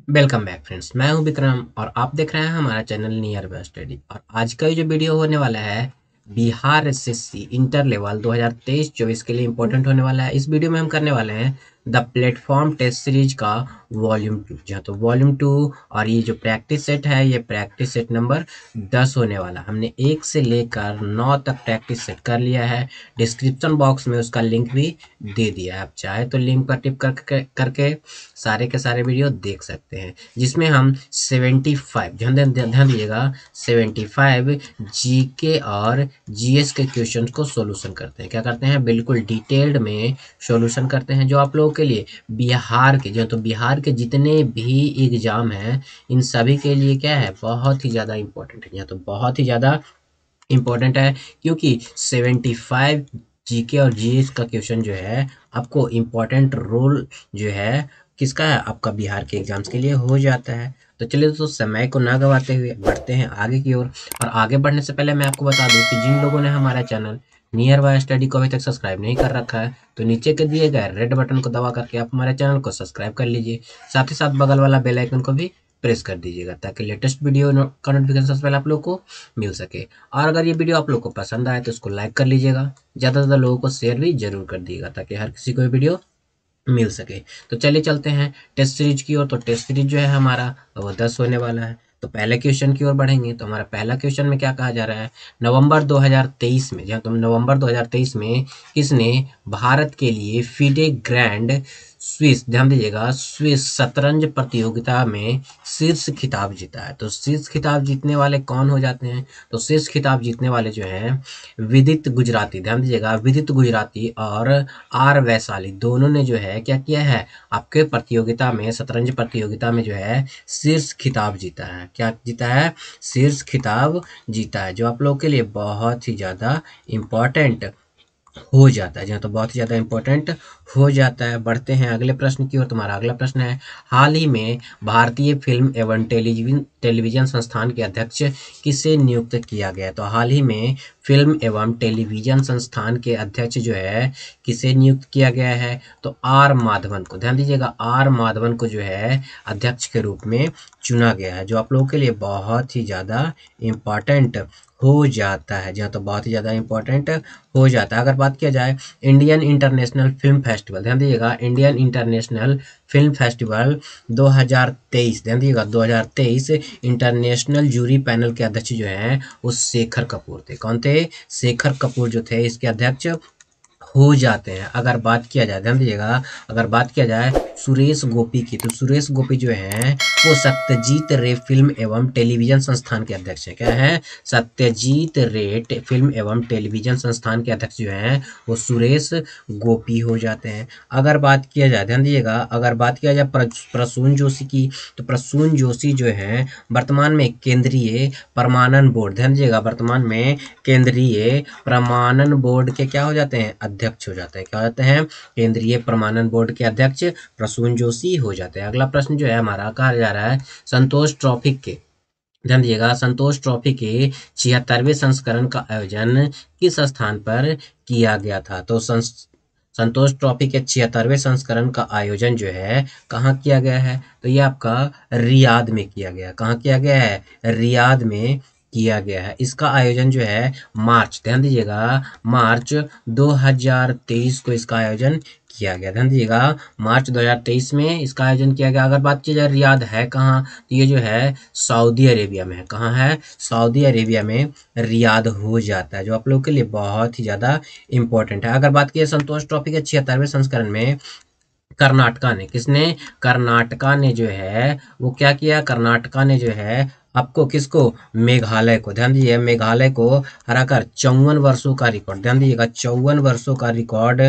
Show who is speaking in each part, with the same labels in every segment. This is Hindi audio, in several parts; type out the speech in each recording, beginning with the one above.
Speaker 1: Welcome back friends. मैं हूं विक्रम और आप देख रहे हैं हमारा चैनल नियर बाय स्टडी। और आज का ये जो वीडियो होने वाला है बिहार एसएससी इंटर लेवल 2023-24 के लिए इम्पोर्टेंट होने वाला है। इस वीडियो में हम करने वाले हैं द प्लेटफॉर्म टेस्ट सीरीज का वॉल्यूम 2। जहाँ तो वॉल्यूम 2 और ये जो प्रैक्टिस सेट है ये प्रैक्टिस सेट नंबर 10 होने वाला। हमने 1 से लेकर 9 तक प्रैक्टिस सेट कर लिया है। डिस्क्रिप्शन बॉक्स में उसका लिंक भी दे दिया है, आप चाहे तो लिंक पर टिप करके सारे के सारे वीडियो देख सकते हैं, जिसमें हम 75 ध्यान दीजिएगा 75 जीके और जीएस के क्वेश्चंस को सॉल्यूशन करते हैं। क्या करते हैं? बिल्कुल डिटेल्ड में सॉल्यूशन करते हैं, जो आप लोगों के लिए बिहार के जितने भी एग्जाम हैं इन सभी के लिए क्या है, बहुत ही ज़्यादा इंपॉर्टेंट है। तो बहुत ही ज़्यादा इम्पोर्टेंट है क्योंकि 75 जीके और जीएस का क्वेश्चन जो है आपको इम्पोर्टेंट रोल जो है किसका है, आपका बिहार के एग्जाम्स के लिए हो जाता है। तो चलिए दोस्तों, समय को ना गवाते हुए बढ़ते हैं आगे की ओर। और आगे बढ़ने से पहले मैं आपको बता दूं कि जिन लोगों ने हमारा चैनल नियर बाय स्टडी को अभी तक सब्सक्राइब नहीं कर रखा है तो नीचे के दिए गए रेड बटन को दबा करके आप हमारे चैनल को सब्सक्राइब कर लीजिए। साथ ही साथ बगल वाला बेल आइकन को भी प्रेस कर दीजिएगा ताकि लेटेस्ट वीडियो का नोटिफिकेशन सबसे पहले आप लोग को मिल सके। और अगर ये वीडियो आप लोग को पसंद आए तो इसको लाइक कर लीजिएगा, ज़्यादा से ज़्यादा लोगों को शेयर भी जरूर कर दीजिएगा ताकि हर किसी को ये वीडियो मिल सके। तो चलिए चलते हैं टेस्ट सीरीज की ओर। तो टेस्ट सीरीज जो है हमारा वो 10 होने वाला है। तो पहले क्वेश्चन की ओर बढ़ेंगे। तो हमारा पहला क्वेश्चन में क्या कहा जा रहा है, नवंबर 2023 में, जहाँ तुम नवंबर 2023 में किसने भारत के लिए फीडे ग्रैंड स्विस, ध्यान दीजिएगा, स्विस शतरंज प्रतियोगिता में शीर्ष खिताब जीता है। तो शीर्ष खिताब जीतने वाले कौन हो जाते हैं? तो शीर्ष खिताब जीतने वाले जो हैं विदित गुजराती, ध्यान दीजिएगा, विदित गुजराती और आर वैशाली दोनों ने जो है क्या किया है, आपके प्रतियोगिता में, शतरंज प्रतियोगिता में जो है शीर्ष खिताब जीता है। क्या जीता है? शीर्ष खिताब जीता है, जो आप लोग के लिए बहुत ही ज़्यादा इम्पोर्टेंट हो जाता है। जहाँ तो बहुत ही ज़्यादा इम्पोर्टेंट हो जाता है। बढ़ते हैं अगले प्रश्न की ओर। तुम्हारा अगला प्रश्न है, हाल ही में भारतीय फिल्म एवं टेलीविजन संस्थान के अध्यक्ष किसे नियुक्त किया गया? तो हाल ही में फिल्म एवं टेलीविजन संस्थान के अध्यक्ष जो है किसे नियुक्त किया गया है? तो आर माधवन को, ध्यान दीजिएगा, आर माधवन को जो है अध्यक्ष के रूप में चुना गया है, जो आप लोगों के लिए बहुत ही ज़्यादा इम्पॉर्टेंट हो जाता है। जहाँ तो बहुत ही ज़्यादा इम्पोर्टेंट हो जाता है। अगर बात किया जाए इंडियन इंटरनेशनल फिल्म फेस्टिवल, ध्यान दीजिएगा, इंडियन इंटरनेशनल फिल्म फेस्टिवल 2023, ध्यान दीजिएगा 2023 इंटरनेशनल जूरी पैनल के अध्यक्ष जो हैं वो शेखर कपूर थे। कौन थे? शेखर कपूर जो थे इसके अध्यक्ष हो जाते हैं। अगर बात किया जाए, ध्यान दीजिएगा, अगर बात किया जाए सुरेश गोपी की, तो सुरेश गोपी जो हैं वो सत्यजीत रे फिल्म एवं टेलीविजन संस्थान के अध्यक्ष हैं। क्या है? सत्यजीत रे फिल्म एवं टेलीविजन संस्थान के अध्यक्ष जो हैं वो सुरेश गोपी हो जाते हैं। अगर बात किया जाए, ध्यान दीजिएगा, अगर बात किया जाए प्रसून जोशी की, तो प्रसून जोशी जो है वर्तमान में केंद्रीय प्रमाणन बोर्ड, ध्यान दीजिएगा, वर्तमान में केंद्रीय प्रमाणन बोर्ड के क्या हो जाते हैं? अध्यक्ष हो जाते हैं। क्या हो जाते हैं? केंद्रीय प्रमाणन बोर्ड के अध्यक्ष प्रसून जोशी हो जाते हैं। अगला प्रश्न जो है हमारा, कहा जा रहा है संतोष ट्रॉफी के, ध्यान दीजिएगा, संतोष ट्रॉफी के 76वें संस्करण का आयोजन किस स्थान पर किया गया था? तो संतोष ट्रॉफी के 76वें संस्करण का आयोजन जो है कहाँ किया गया है? तो ये आपका रियाद में किया गया। कहाँ किया गया है? रियाद में किया गया है। इसका आयोजन जो है मार्च, ध्यान दीजिएगा, मार्च 2023 को इसका आयोजन किया गया। ध्यान दीजिएगा, मार्च 2023 में इसका आयोजन किया गया। अगर बात की जाए रियाद है कहाँ, तो ये जो है सऊदी अरेबिया में है। कहाँ है? सऊदी अरेबिया में रियाद हो जाता है, जो आप लोगों के लिए बहुत ही ज़्यादा इम्पोर्टेंट है। अगर बात की जाए संतोष ट्रॉफी के 76वें संस्करण में कर्नाटका ने, किसने? कर्नाटका ने जो है वो क्या किया? कर्नाटका ने जो है आपको किसको? मेघालय को, ध्यान दीजिए, मेघालय को हराकर 54 वर्षों का रिकॉर्ड, ध्यान दीजिएगा, 54 वर्षों का रिकॉर्ड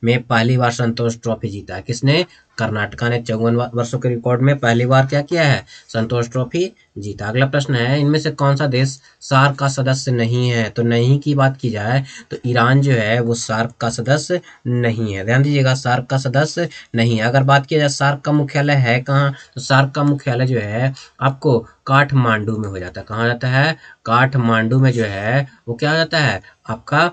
Speaker 1: में पहली बार संतोष ट्रॉफी जीता है। किसने? कर्नाटका ने 54 वर्षों के रिकॉर्ड में पहली बार क्या किया है? संतोष ट्रॉफी जीता। अगला प्रश्न है, इनमें से कौन सा देश सार्क का सदस्य नहीं है? तो नहीं की बात की जाए तो ईरान जो है वो सार्क का सदस्य नहीं है। ध्यान दीजिएगा, सार्क का सदस्य नहीं है। अगर बात की जाए सार्क का मुख्यालय है कहाँ, तो सार्क का मुख्यालय जो है आपको काठमांडू में हो जाता है। कहाँ जाता है? काठमांडू में जो है वो क्या हो जाता है आपका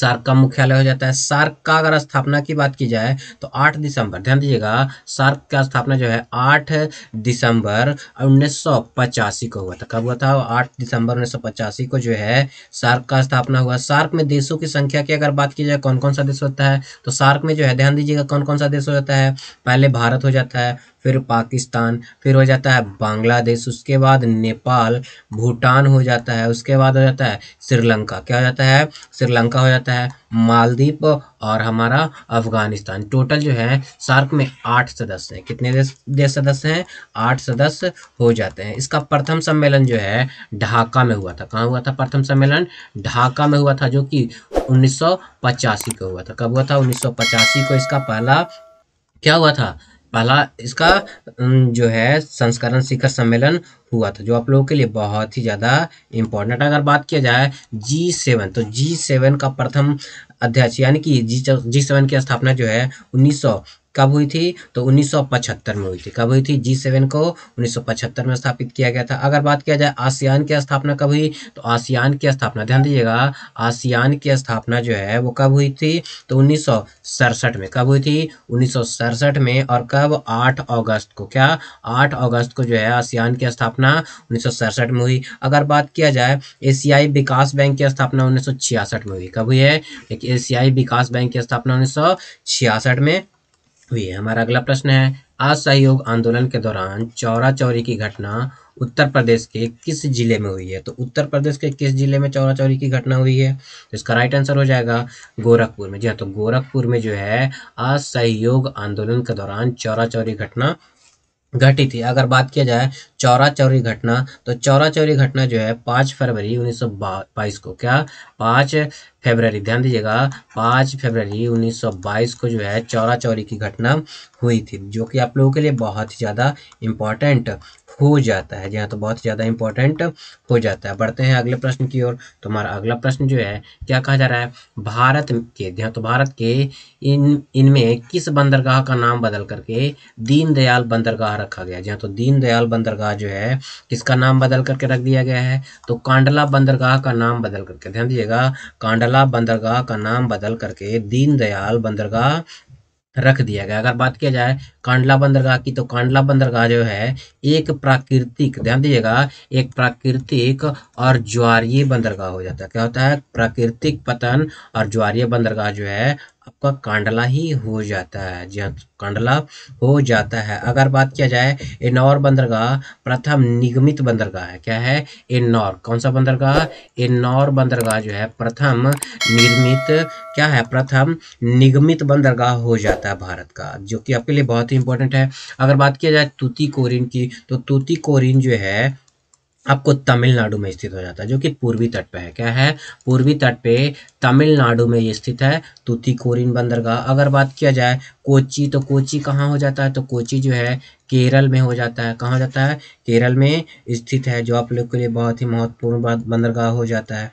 Speaker 1: सार्क का मुख्यालय हो जाता है। सार्क का अगर स्थापना की बात की जाए तो 8 दिसंबर, ध्यान दीजिएगा, सार्क का स्थापना जो है 8 दिसंबर 1985 को हुआ था। कब हुआ था? 8 दिसंबर 1985 को जो है सार्क का स्थापना हुआ। सार्क में देशों की संख्या की अगर बात की जाए, कौन कौन सा देश होता है, तो सार्क में जो है, ध्यान दीजिएगा, कौन कौन सा देश हो जाता है। पहले भारत हो जाता है, फिर पाकिस्तान, फिर हो जाता है बांग्लादेश, उसके बाद नेपाल, भूटान हो जाता है, उसके बाद हो जाता है श्रीलंका। क्या हो जाता है? श्रीलंका हो जाता है, मालदीव और हमारा अफगानिस्तान। टोटल जो है सार्क में 8 सदस्य हैं। कितने देश सदस्य हैं? 8 सदस्य हो जाते हैं। इसका प्रथम सम्मेलन जो है ढाका में हुआ था। कहाँ हुआ था प्रथम सम्मेलन? ढाका में हुआ था, जो कि 1985 को हुआ था। कब हुआ था? 1985 को इसका पहला क्या हुआ था? पहला इसका जो है संस्करण शिखर सम्मेलन हुआ था, जो आप लोगों के लिए बहुत ही ज़्यादा इम्पोर्टेंट। अगर बात किया जाए G7, तो G7 का प्रथम अध्यक्ष यानी कि G7 की स्थापना जो है 1900 कब हुई थी? तो 1975 में हुई थी। कब हुई थी? G7 को 1975 में स्थापित किया गया था। अगर बात किया जाए आसियान की स्थापना कब हुई, तो आसियान की स्थापना, ध्यान दीजिएगा, आसियान की स्थापना जो है वो कब हुई थी? तो 1967 में। कब हुई थी? 1967 में। और कब? 8 अगस्त को। क्या? 8 अगस्त को जो है आसियान की स्थापना 1967 में हुई। अगर बात किया जाए एशियाई विकास बैंक की स्थापना 1966 में हुई। कब हुई है? एक एशियाई विकास बैंक की स्थापना 1966 में हुई है। हमारा अगला प्रश्न है, असहयोग आंदोलन के दौरान चौरा चौरी की घटना उत्तर प्रदेश के किस जिले में हुई है? तो उत्तर प्रदेश के किस जिले में चौरा चौरी की घटना हुई है? तो इसका राइट आंसर हो जाएगा गोरखपुर में। जी हाँ, तो गोरखपुर में जो है असहयोग आंदोलन के दौरान चौरा चौरी घटना घटी थी। अगर बात किया जाए चौरा चौरी घटना, तो चौरा चौरी घटना जो है 5 फरवरी 1922 को। क्या? 5 फरवरी, ध्यान दीजिएगा, 5 फरवरी 1922 को जो है चौरा चौरी की घटना हुई थी, जो कि आप लोगों के लिए बहुत ही ज़्यादा इम्पोर्टेंट हो जाता है। जी हाँ, तो बहुत ही ज़्यादा इम्पोर्टेंट हो जाता है। बढ़ते हैं अगले प्रश्न की ओर। तो हमारा अगला प्रश्न जो है क्या कहा जा रहा है? भारत के, ध्यान, तो भारत के इनमें किस बंदरगाह का नाम बदल करके दीनदयाल बंदरगाह रखा गया? जी हाँ, तो दीनदयाल बंदरगाह जो है किसका नाम बदल करके रख दिया गया है? तो कांडला बंदरगाह का नाम बदल करके, ध्यान दीजिएगा, कांडला बंदरगाह का नाम बदल करके दीनदयाल बंदरगाह रख दिया गया। अगर बात किया जाए कांडला बंदरगाह की, तो कांडला बंदरगाह जो है एक प्राकृतिक, ध्यान दीजिएगा, एक प्राकृतिक और ज्वारीय बंदरगाह हो जाता है। क्या होता है? प्राकृतिक पतन और ज्वारीय बंदरगाह जो है आपका कांडला ही हो जाता है। जी हाँ, कांडला हो जाता है। अगर बात किया जाए एन्नौर बंदरगाह प्रथम निगमित बंदरगाह है। क्या है? एन्नौर। कौन सा बंदरगाह? एन्नौर बंदरगाह जो है प्रथम निर्मित, क्या है? प्रथम निगमित बंदरगाह हो जाता है भारत का, जो कि आपके लिए बहुत ही इंपॉर्टेंट है। अगर बात किया जाए तूतीकोरिन की, तो तूतीकोरिन जो है आपको तमिलनाडु में स्थित हो जाता है, जो कि पूर्वी तट पे है। क्या है? पूर्वी तट पे तमिलनाडु में ये स्थित है तूतीकोरिन बंदरगाह। अगर बात किया जाए कोच्चि, तो कोच्चि कहाँ हो जाता है? तो कोच्चि जो है केरल में हो जाता है। कहाँ हो जाता है? केरल में स्थित है, जो आप लोग के लिए बहुत ही महत्वपूर्ण बंदरगाह हो जाता है,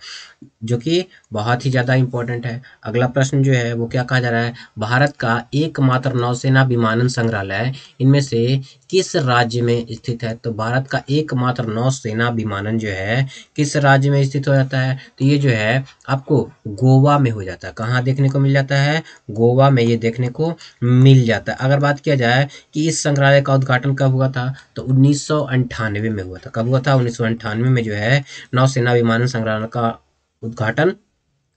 Speaker 1: जो कि बहुत ही ज़्यादा इम्पोर्टेंट है। अगला प्रश्न जो है वो क्या कहा जा रहा है? भारत का एकमात्र नौसेना विमानन संग्रहालय इनमें से किस राज्य में स्थित है? तो भारत का एकमात्र नौसेना विमानन जो है किस राज्य में स्थित हो जाता है? तो ये जो है आपको गोवा में हो जाता है। कहाँ देखने को मिल जाता है? गोवा में ये देखने को मिल जाता है। अगर बात किया जाए कि इस संग्रहालय का उद्घाटन कब हुआ था, तो 1998 में हुआ था। कब हुआ था? 1998 में जो है नौसेना विमानन संग्रहालय का उद्घाटन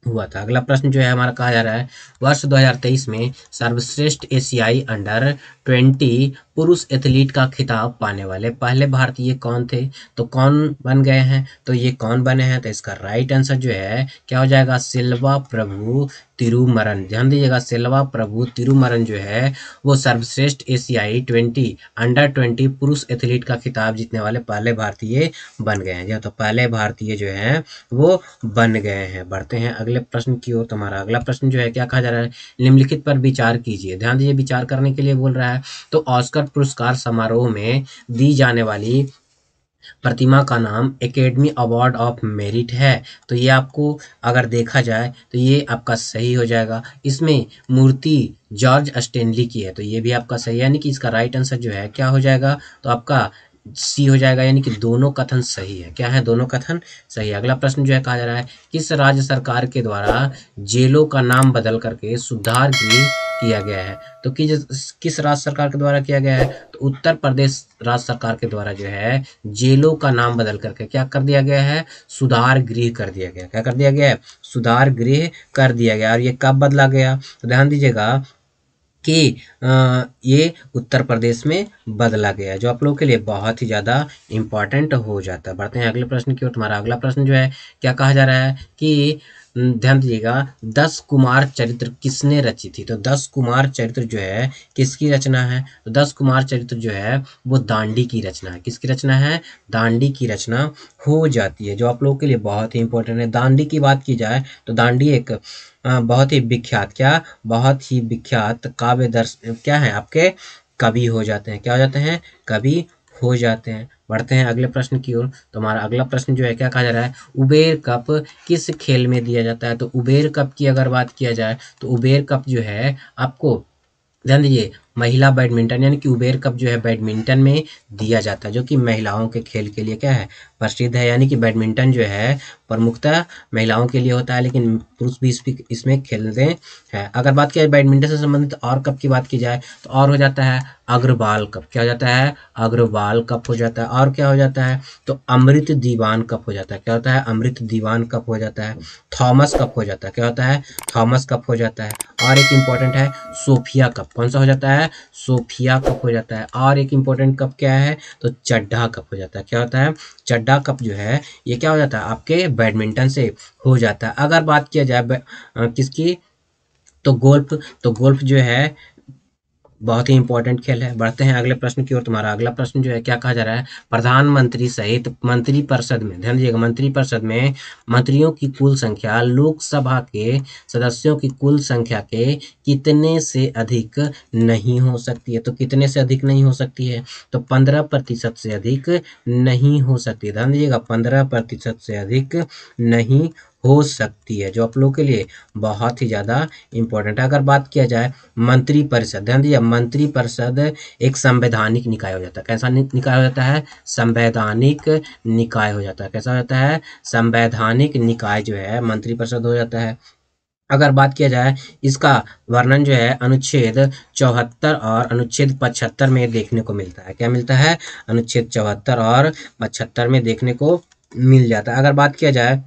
Speaker 1: हुआ था। अगला प्रश्न जो है हमारा कहा जा रहा है, वर्ष 2023 में सर्वश्रेष्ठ एशियाई अंडर 20 पुरुष एथलीट का खिताब पाने वाले पहले भारतीय कौन थे? तो कौन बन गए हैं? तो ये कौन बने हैं? तो इसका राइट आंसर जो है क्या हो जाएगा? सिल्वा प्रभु तिरुमरन। ध्यान दीजिएगा, सिल्वा प्रभु तिरुमरन जो है वो सर्वश्रेष्ठ एशियाई अंडर 20 पुरुष एथलीट का खिताब जीतने वाले पहले भारतीय बन गए हैं। तो पहले भारतीय जो हैं वो बन गए हैं। बढ़ते हैं अगले प्रश्न की ओर। तुम्हारा अगला प्रश्न जो है क्या कहा जा रहा है? निम्नलिखित पर विचार कीजिए। ध्यान दीजिए, विचार करने के लिए बोल रहा है। तो ऑस्कर पुरस्कार समारोह में दी जाने वाली प्रतिमा का नाम एकेडमी अवार्ड ऑफ मेरिट है। तो ये आपको अगर देखा जाए तो ये आपका सही हो जाएगा। इसमें मूर्ति जॉर्ज स्टेनली की है, तो ये भी आपका सही है, यानी कि इसका राइट आंसर जो है क्या हो जाएगा? तो आपका सी हो जाएगा, यानी कि दोनों कथन सही है। क्या है? दोनों कथन सही है। अगला प्रश्न जो है कहा जा रहा है किस राज्य सरकार के द्वारा जेलों का नाम बदल करके सुधार गृह किया गया है? तो किस राज्य सरकार के द्वारा किया गया है? तो उत्तर प्रदेश राज्य सरकार के द्वारा जो है जेलों का नाम बदल करके क्या कर दिया गया है? सुधार गृह कर दिया गया। क्या कर दिया गया है? सुधार गृह कर दिया गया। और ये कब बदला गया? तो ध्यान दीजिएगा कि ये उत्तर प्रदेश में बदला गया, जो आप लोगों के लिए बहुत ही ज़्यादा इम्पॉर्टेंट हो जाता है। बढ़ते हैं अगले प्रश्न की ओर। तुम्हारा अगला प्रश्न जो है क्या कहा जा रहा है कि ध्यान दीजिएगा 10 कुमार चरित्र किसने रची थी? तो 10 कुमार चरित्र जो है किसकी रचना है? तो 10 कुमार चरित्र जो है वो दांडी की रचना है। किसकी रचना है? दांडी की रचना हो जाती है, जो आप लोगों के लिए बहुत ही इंपॉर्टेंट है। दांडी की बात की जाए तो दांडी एक बहुत ही विख्यात बहुत ही विख्यात काव्य दर्श क्या है आपके कवि हो जाते हैं। क्या हो जाते हैं? कवि हो जाते हैं। बढ़ते हैं अगले प्रश्न की ओर। तो हमारा अगला प्रश्न जो है क्या कहा जा रहा है? उबेर कप किस खेल में दिया जाता है? तो उबेर कप की अगर बात किया जाए तो उबेर कप जो है आपको ध्यान दीजिए महिला बैडमिंटन यानी कि उबेर कप जो है बैडमिंटन में दिया जाता है, जो कि महिलाओं के खेल के लिए क्या है? प्रसिद्ध है। यानी कि बैडमिंटन जो है प्रमुखतः महिलाओं के लिए होता है, लेकिन पुरुष भी इसमें खेलते हैं। अगर बात की जाए बैडमिंटन से संबंधित और कप की बात की जाए तो और हो जाता है अग्रवाल कप। क्या हो जाता है? अग्रवाल कप हो जाता है। और क्या हो जाता है? तो अमृत दीवान कप हो जाता है। क्या होता है? अमृत दीवान कप हो जाता है। थॉमस कप हो जाता है। क्या होता है? थॉमस कप हो जाता है। और एक इम्पॉर्टेंट है सोफिया कप। कौन सा हो जाता है? सोफिया कप हो जाता है। और एक इम्पॉर्टेंट कप क्या है? तो चड्ढा कप हो जाता है। क्या होता है? चड्ढा कप जो है ये क्या हो जाता है? आपके बैडमिंटन से हो जाता है। अगर बात किया जाए किसकी, तो गोल्फ जो है बहुत ही इंपॉर्टेंट खेल है। बढ़ते हैं अगले प्रश्न की ओर। तुम्हारा अगला प्रश्न जो है क्या कहा जा रहा है? प्रधानमंत्री सहित मंत्रिपरिषद में ध्यान दीजिएगा मंत्रिपरिषद में मंत्रियों की कुल संख्या लोकसभा के सदस्यों की कुल संख्या के कितने से अधिक नहीं हो सकती है? तो कितने से अधिक नहीं हो सकती है? तो 15% से अधिक नहीं हो सकती। ध्यान दीजिएगा 15% से अधिक नहीं हो सकती है, जो आप लोगों के लिए बहुत ही ज़्यादा इम्पोर्टेंट है। अगर बात किया जाए मंत्रिपरिषद, ध्यान दीजिए मंत्रिपरिषद एक संवैधानिक निकाय हो जाता है। कैसा निकाय हो जाता है? संवैधानिक निकाय हो जाता है। कैसा हो जाता है? संवैधानिक निकाय जो है मंत्रिपरिषद हो जाता है। अगर बात किया जाए इसका वर्णन जो है अनुच्छेद 74 और अनुच्छेद 75 में देखने को मिलता है। क्या मिलता है? अनुच्छेद 74 और 75 में देखने को मिल जाता है। अगर बात किया जाए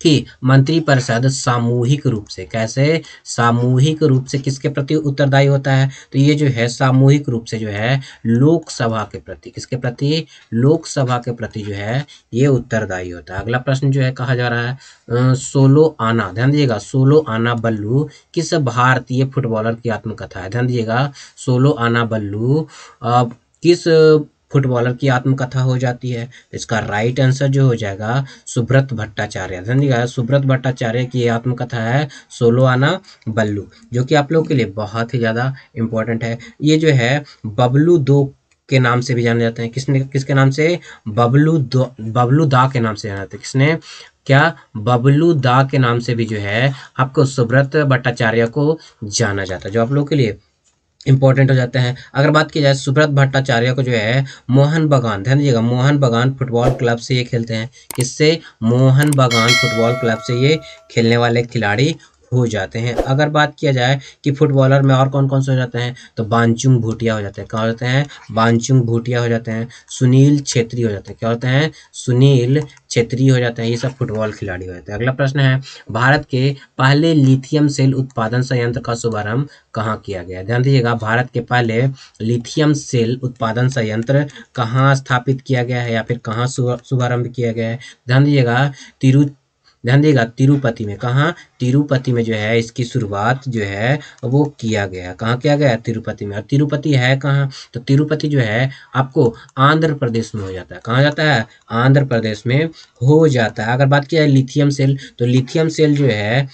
Speaker 1: कि मंत्रिपरिषद सामूहिक रूप से कैसे सामूहिक रूप से किसके प्रति उत्तरदायी होता है? तो ये जो है सामूहिक रूप से जो है लोकसभा के प्रति किसके प्रति? लोकसभा के प्रति जो है ये उत्तरदायी होता है। अगला प्रश्न जो है कहा जा रहा है सोलो आना, ध्यान दीजिएगा सोलो आना बल्लू किस भारतीय फुटबॉलर की आत्मकथा है? ध्यान दीजिएगा सोलो आना बल्लू किस फुटबॉलर की आत्मकथा हो जाती है? इसका राइट आंसर जो हो जाएगा सुब्रत भट्टाचार्य। ध्यान दीजिएगा सुब्रत भट्टाचार्य की आत्मकथा है सोलो आना बल्लू, जो कि आप लोग के लिए बहुत ही ज़्यादा इम्पोर्टेंट है। ये जो है बबलू दो के नाम से भी जाने जाते हैं। किसके नाम से? बबलू दा के नाम से जाने जाते हैं। किसने? क्या? बबलू दा के नाम से भी जो है आपको सुब्रत भट्टाचार्य को जाना जाता है, जो आप लोग के लिए इंपॉर्टेंट हो जाते हैं। अगर बात की जाए सुब्रत भट्टाचार्य को जो है मोहन बगान, ध्यान दीजिएगा मोहन बगान फुटबॉल क्लब से ये खेलते हैं। किससे? मोहन बगान फुटबॉल क्लब से ये खेलने वाले खिलाड़ी हो जाते हैं। अगर बात किया जाए कि फुटबॉलर में और कौन कौन से हो जाते हैं, तो बानचुंग भूटिया हो जाते हैं। क्या हो जाते हैं? बानचुंग भूटिया हो जाते हैं। सुनील छेत्री हो जाते हैं। क्या होते हैं? सुनील छेत्री हो जाते हैं। ये सब फुटबॉल खिलाड़ी हो जाते हैं। अगला प्रश्न है भारत के पहले लिथियम सेल उत्पादन संयंत्र का शुभारंभ कहाँ किया गया? ध्यान दीजिएगा भारत के पहले लिथियम सेल उत्पादन संयंत्र कहाँ स्थापित किया गया है या फिर कहाँ शुभारंभ किया गया है? ध्यान दीजिएगा तिरुपति में। कहाँ? तिरुपति में जो है इसकी शुरुआत जो है वो किया गया। कहाँ किया गया? तिरुपति में। और तिरुपति है कहाँ? तो तिरुपति जो है आपको आंध्र प्रदेश में हो जाता है। कहाँ जाता है? आंध्र प्रदेश में हो जाता है। अगर बात की जाए लिथियम सेल, तो लिथियम सेल जो है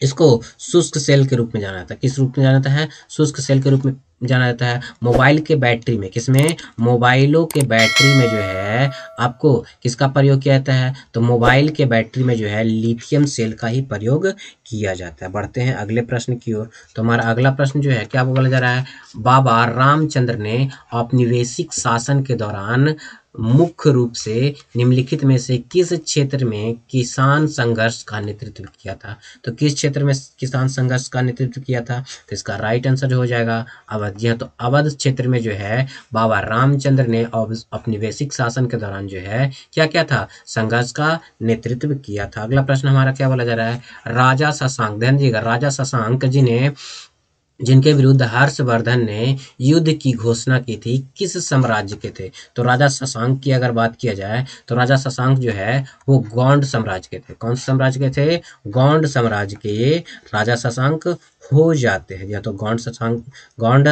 Speaker 1: इसको शुष्क सेल के रूप में जाना जाता है। किस रूप में जाना जाता है? शुष्क सेल के रूप में जाना जाता है। मोबाइल के बैटरी में, किसमें, मोबाइलों के बैटरी में जो है आपको किसका प्रयोग किया जाता है, तो मोबाइल के बैटरी में जो है लिथियम सेल का ही प्रयोग किया जाता है। बढ़ते हैं अगले प्रश्न की ओर। तो हमारा अगला प्रश्न जो है क्या बोला जा रहा है, बाबा रामचंद्र ने औपनिवेशिक शासन के दौरान मुख्य रूप से निम्नलिखित में से किस क्षेत्र में किसान संघर्ष का नेतृत्व किया था। तो किस क्षेत्र में किसान संघर्ष का नेतृत्व किया था, तो इसका राइट आंसर हो जाएगा अवध। जी हाँ, तो अवध क्षेत्र में जो है बाबा रामचंद्र ने औपनिवेशिक शासन के दौरान जो है क्या क्या था, संघर्ष का नेतृत्व किया था। अगला प्रश्न हमारा क्या बोला जा रहा है, राजा शशांक, ध्यान दीजिएगा, राजा शशांक जी ने जिनके विरुद्ध हर्षवर्धन ने युद्ध की घोषणा की थी, किस साम्राज्य के थे। तो राजा शशांक की अगर बात किया जाए तो राजा शशांक जो है वो गौंड साम्राज्य के थे। कौन से साम्राज्य के थे, गौंड साम्राज्य के राजा शशांक हो जाते हैं। या तो गौंड शशांक, गौंड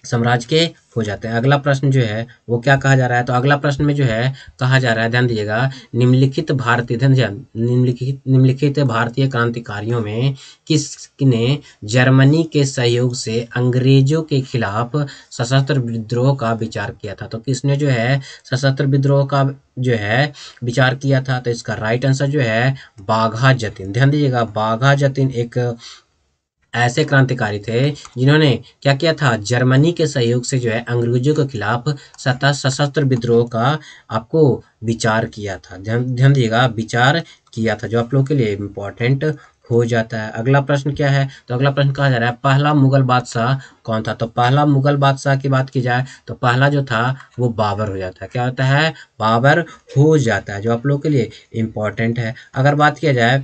Speaker 1: साम्राज्य के हो जाते हैं। अगला प्रश्न जो है वो क्या कहा जा रहा है, तो अगला प्रश्न में जो है कहा जा रहा है, ध्यान दीजिएगा, निम्नलिखित भारतीय क्रांतिकारियों में किसने जर्मनी के सहयोग से अंग्रेजों के खिलाफ सशस्त्र विद्रोह का विचार किया था। तो किसने जो है सशस्त्र विद्रोह का जो है विचार किया था, तो इसका राइट आंसर जो है बाघा जतीन। ध्यान दीजिएगा, बाघा जतीन एक ऐसे क्रांतिकारी थे जिन्होंने क्या किया था, जर्मनी के सहयोग से जो है अंग्रेजों के खिलाफ सशस्त्र विद्रोह का आपको विचार किया था। ध्यान दीजिएगा, विचार किया था, जो आप लोगों के लिए इम्पोर्टेंट हो जाता है। अगला प्रश्न क्या है, तो अगला प्रश्न कहा जा रहा है पहला मुगल बादशाह कौन था। तो पहला मुगल बादशाह की बात की जाए तो पहला जो था वो बाबर हो जाता है। क्या होता है, बाबर हो जाता है, जो आप लोगों के लिए इम्पोर्टेंट है। अगर बात किया जाए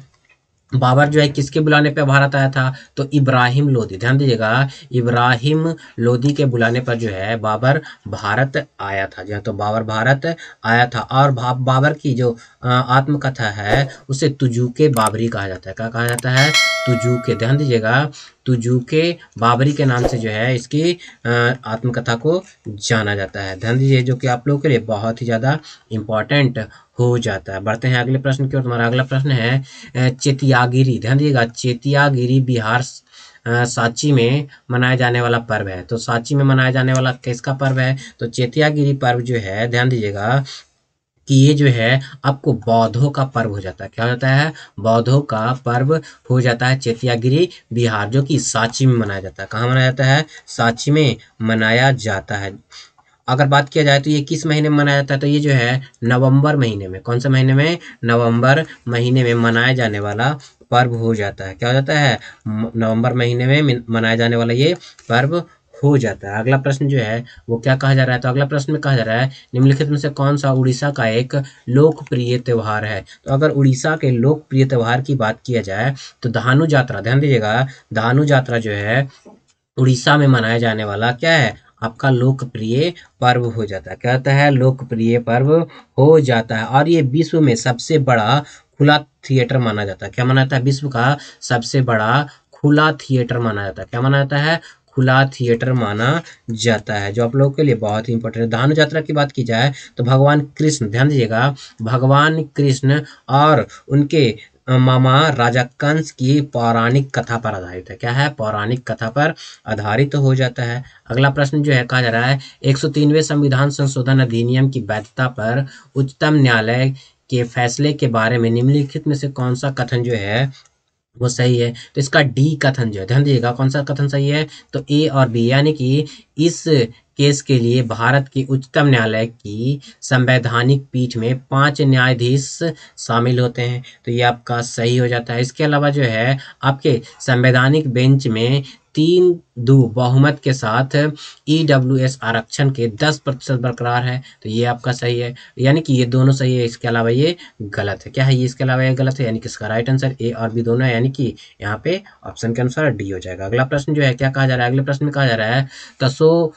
Speaker 1: बाबर जो है किसके बुलाने पे भारत आया था, तो इब्राहिम लोदी। ध्यान दीजिएगा, इब्राहिम लोदी के बुलाने पर जो है बाबर भारत आया था। जी हाँ, तो बाबर भारत आया था। और बाबर की जो आत्मकथा है उसे तुजूके बाबरी कहा जाता है। क्या कहा जाता है, तुजूके। ध्यान दीजिएगा, तुजूके बाबरी के नाम से जो है इसकी आत्मकथा को जाना जाता है। ध्यान दीजिए, जो कि आप लोगों के लिए बहुत ही ज़्यादा इम्पोर्टेंट हो जाता है। बढ़ते हैं अगले प्रश्न की ओर। तुम्हारा अगला प्रश्न है चेतियागिरी। ध्यान दीजिएगा, चेतियागिरी बिहार सांची में मनाया जाने वाला पर्व है। तो सांची में मनाया जाने वाला किसका पर्व है, तो चेतियागिरी पर्व जो है, ध्यान दीजिएगा कि ये जो है आपको बौद्धों का पर्व हो जाता है। क्या हो जाता है, बौद्धों का पर्व हो जाता है चेतियागिरी बिहार, जो कि सांची में मनाया जाता है। कहाँ मनाया जाता है, सांची में मनाया जाता है। अगर बात किया जाए तो ये किस महीने में मनाया जाता है, तो ये जो है नवंबर महीने में, कौन से महीने में, नवंबर महीने में मनाया जाने वाला पर्व हो जाता है। क्या हो जाता है, नवंबर महीने में मनाया जाने वाला ये पर्व हो जाता है। अगला प्रश्न जो है वो क्या कहा जा रहा है, तो अगला प्रश्न में कहा जा रहा है निम्नलिखित में से कौन सा उड़ीसा का एक लोकप्रिय त्यौहार है। तो अगर उड़ीसा के लोकप्रिय त्यौहार की बात किया जाए तो धानु यात्रा। ध्यान दीजिएगा, धानु यात्रा जो है उड़ीसा में मनाया जाने वाला क्या है, आपका लोकप्रिय पर्व हो जाता है। क्या होता है, लोकप्रिय पर्व हो जाता है। और ये विश्व में सबसे बड़ा खुला थिएटर माना जाता है। क्या माना जाता है, विश्व का सबसे बड़ा खुला थिएटर माना जाता है। क्या माना जाता है, खुला थिएटर माना जाता है, जो आप लोगों के लिए बहुत ही इंपॉर्टेंट है। धानु यात्रा की बात की जाए तो भगवान कृष्ण, ध्यान दीजिएगा, भगवान कृष्ण और उनके मामा राजा कंस की पौराणिक कथा पर आधारित है। क्या है, पौराणिक कथा पर आधारित हो जाता है। अगला प्रश्न जो है कहा जा रहा है 103वें संविधान संशोधन अधिनियम की वैधता पर उच्चतम न्यायालय के फैसले के बारे में निम्नलिखित में से कौन सा कथन जो है वो सही है। तो इसका डी कथन जो है, ध्यान दीजिएगा कौन सा कथन सही है, तो ए और बी, यानी कि इस केस के लिए भारत की उच्चतम न्यायालय की संवैधानिक पीठ में 5 न्यायाधीश शामिल होते हैं। तो ये आपका सही हो जाता है। इसके अलावा जो है आपके संवैधानिक बेंच में 3-2 बहुमत के साथ EWS आरक्षण के 10% बरकरार है। तो ये आपका सही है, यानी कि ये दोनों सही है, इसके अलावा ये गलत है। क्या है ये, इसके अलावा ये गलत है, यानी कि इसका राइट आंसर ए और बी दोनों है, यानी कि यहाँ पे ऑप्शन के अनुसार डी हो जाएगा। अगला प्रश्न जो है क्या कहा जा रहा है, अगले प्रश्न में कहा जा रहा है तसो,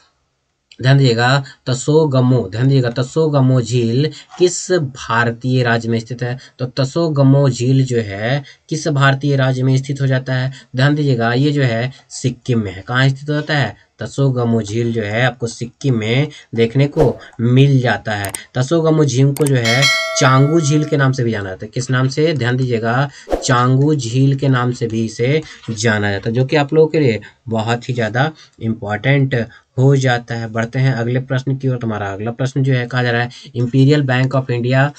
Speaker 1: ध्यान दीजिएगा, तसोगमो, ध्यान दीजिएगा, तसोगमो झील किस भारतीय राज्य में स्थित है। तो तसोगमो झील जो है किस भारतीय राज्य में स्थित हो जाता है, ध्यान दीजिएगा, ये जो है सिक्किम में है। कहाँ स्थित होता है, तसोगमो झील जो है आपको सिक्किम में देखने को मिल जाता है। तसोगमो झील को जो है चांगू झील के नाम से भी जाना जाता है। किस नाम से, ध्यान दीजिएगा, चांगू झील के नाम से भी इसे जाना जाता है, जो कि आप लोगों के लिए बहुत ही ज़्यादा इम्पॉर्टेंट हो जाता है। बढ़ते हैं अगले प्रश्न की ओर। तुम्हारा अगला प्रश्न जो है कहा जा रहा है, इंपीरियल बैंक ऑफ इंडिया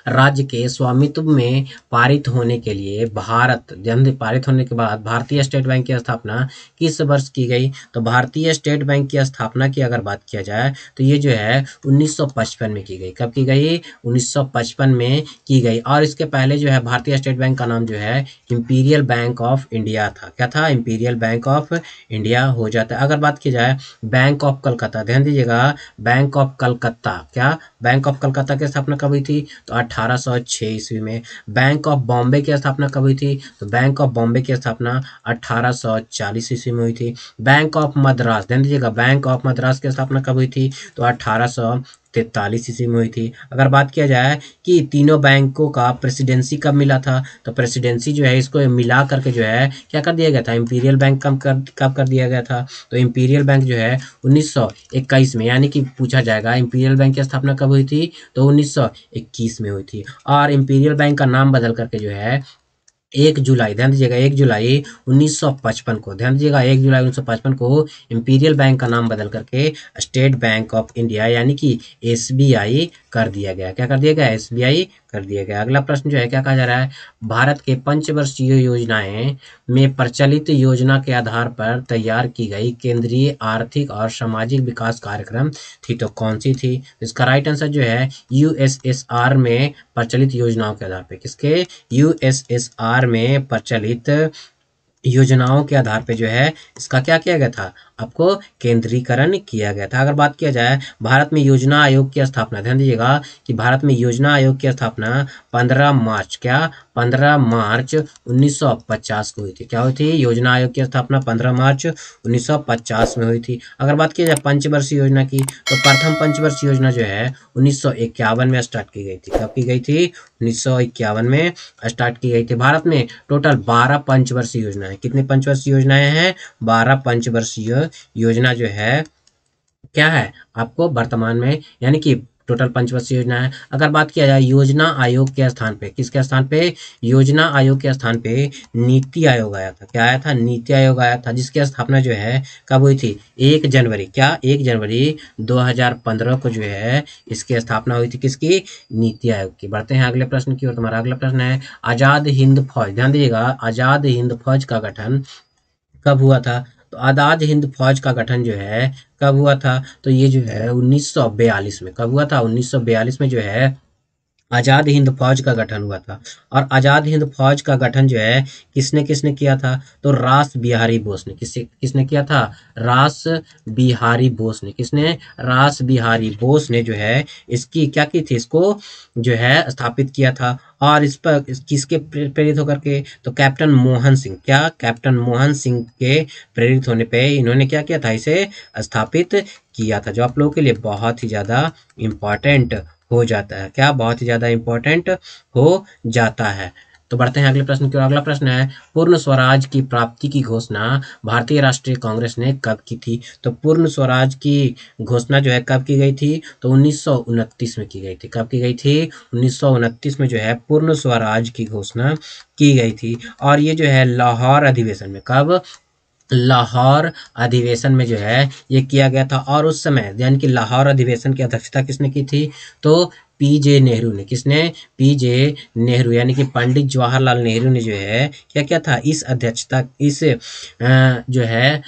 Speaker 1: राज्य के स्वामित्व में पारित होने के लिए पारित होने के बाद भारतीय स्टेट बैंक की स्थापना किस वर्ष की गई? तो भारतीय स्टेट बैंक की स्थापना की अगर बात किया जाए तो ये जो है 1955 में की गई। कब की गई? 1955 में की गई। और इसके पहले जो है भारतीय स्टेट बैंक का नाम जो है इंपीरियल बैंक ऑफ इंडिया था। क्या था? इंपीरियल बैंक ऑफ इंडिया हो जाता है। अगर बात की जाए बैंक ऑफ कलकत्ता, ध्यान दीजिएगा, बैंक ऑफ कलकत्ता, क्या बैंक ऑफ कलकत्ता की स्थापना कब हुई थी? तो 1806 ईस्वी में। बैंक ऑफ बॉम्बे की स्थापना कब हुई थी? तो बैंक ऑफ बॉम्बे की स्थापना 1840 ईस्वी में हुई थी। बैंक ऑफ मद्रास, ध्यान दीजिएगा, बैंक ऑफ मद्रास की स्थापना कब हुई थी? तो 1843 ईस्वी में हुई थी। अगर बात किया जाए कि तीनों बैंकों का प्रेसिडेंसी कब मिला था, तो प्रेसिडेंसी जो है इसको मिला करके जो है क्या कर दिया गया था? इंपीरियल बैंक कब कर दिया गया था? तो इंपीरियल बैंक जो है 1921 में, यानी कि पूछा जाएगा इंपीरियल बैंक की स्थापना कब हुई थी? तो 1921 में हुई थी। और इंपीरियल बैंक का नाम बदल करके जो है 1 जुलाई, ध्यान दीजिएगा, 1 जुलाई 1955 को, ध्यान दीजिएगा, 1 जुलाई 1955 को इंपीरियल बैंक का नाम बदल करके स्टेट बैंक ऑफ इंडिया यानी कि एसबीआई कर दिया गया। क्या कर दिया गया? एसबीआई कर दिया गया। अगला प्रश्न जो है क्या कहा जा रहा है, भारत के पंचवर्षीय योजनाएं में प्रचलित योजना के आधार पर तैयार की गई केंद्रीय आर्थिक और सामाजिक विकास कार्यक्रम थी, तो कौन सी थी? इसका राइट आंसर जो है यूएसएसआर में प्रचलित योजनाओं के आधार पर, किसके? यूएसएसआर में प्रचलित योजनाओं के आधार पे जो है इसका क्या किया गया था? आपको केंद्रीकरण किया गया था। अगर बात किया जाए भारत में योजना आयोग की स्थापना, ध्यान दीजिएगा कि भारत में योजना आयोग की स्थापना 15 मार्च, क्या 15 मार्च 1950 को हुई थी। क्या हुई थी? योजना आयोग की स्थापना 15 मार्च 1950 में हुई थी। अगर बात की जाए पंचवर्षीय योजना की, तो प्रथम पंचवर्षीय योजना जो है 1951 में स्टार्ट की गई थी। कब की गई थी? 1951 में स्टार्ट की गई थी। भारत में टोटल 12 पंचवर्षीय योजना है। कितनी पंचवर्षीय योजनाएं हैं? 12 पंचवर्षीय योजना जो है क्या है आपको वर्तमान में, यानी कि टोटल पंचवर्षीय योजना है। अगर बात किया जाए योजना आयोग के स्थान पे, किसके स्थान पे? योजना आयोग के स्थान पे नीति आयोग आया था। क्या आया था? नीति आयोग आया था, जिसकी स्थापना जो है कब हुई थी? 1 जनवरी, क्या 1 जनवरी 2015 को जो है इसकी स्थापना हुई थी। किसकी? नीति आयोग की। बढ़ते हैं अगले प्रश्न की ओर। तुम्हारा अगला प्रश्न है, आजाद हिंद फौज, ध्यान दीजिएगा, आजाद हिंद फौज का गठन कब हुआ था? तो आजाद हिंद फौज का गठन जो है कब हुआ था? तो ये जो है 1942 में। कब हुआ था? 1942 में जो है आजाद हिंद फौज का गठन हुआ था। और आजाद हिंद फौज का गठन जो है किसने किसने किया था? तो रास बिहारी बोस ने। किसने किया था? रास बिहारी बोस ने। किसने? रास बिहारी बोस ने जो है इसकी क्या की थी? इसको जो है स्थापित किया था। और इस पर किसके प्रेरित होकर के? तो कैप्टन मोहन सिंह, क्या कैप्टन मोहन सिंह के प्रेरित होने पे इन्होंने क्या किया था? इसे स्थापित किया था, जो आप लोगों के लिए बहुत ही ज़्यादा इम्पॉर्टेंट हो जाता है। क्या? बहुत ही ज़्यादा इम्पोर्टेंट हो जाता है। तो बढ़ते हैं अगले प्रश्न की ओर। अगला प्रश्न है, पूर्ण स्वराज की प्राप्ति की घोषणा भारतीय राष्ट्रीय कांग्रेस ने कब की थी? तो पूर्ण स्वराज की घोषणा जो है कब की गई थी? तो 1929 में की गई थी। कब की गई थी? 1929 में जो है पूर्ण स्वराज की घोषणा की गई थी। और ये जो है लाहौर अधिवेशन में, कब? लाहौर अधिवेशन में जो है ये किया गया था। और उस समय यानी कि लाहौर अधिवेशन की अध्यक्षता किसने की थी? तो पीजे नेहरू ने। किसने? पीजे नेहरू, यानी कि पंडित जवाहरलाल नेहरू ने जो है क्या किया था? इस जो है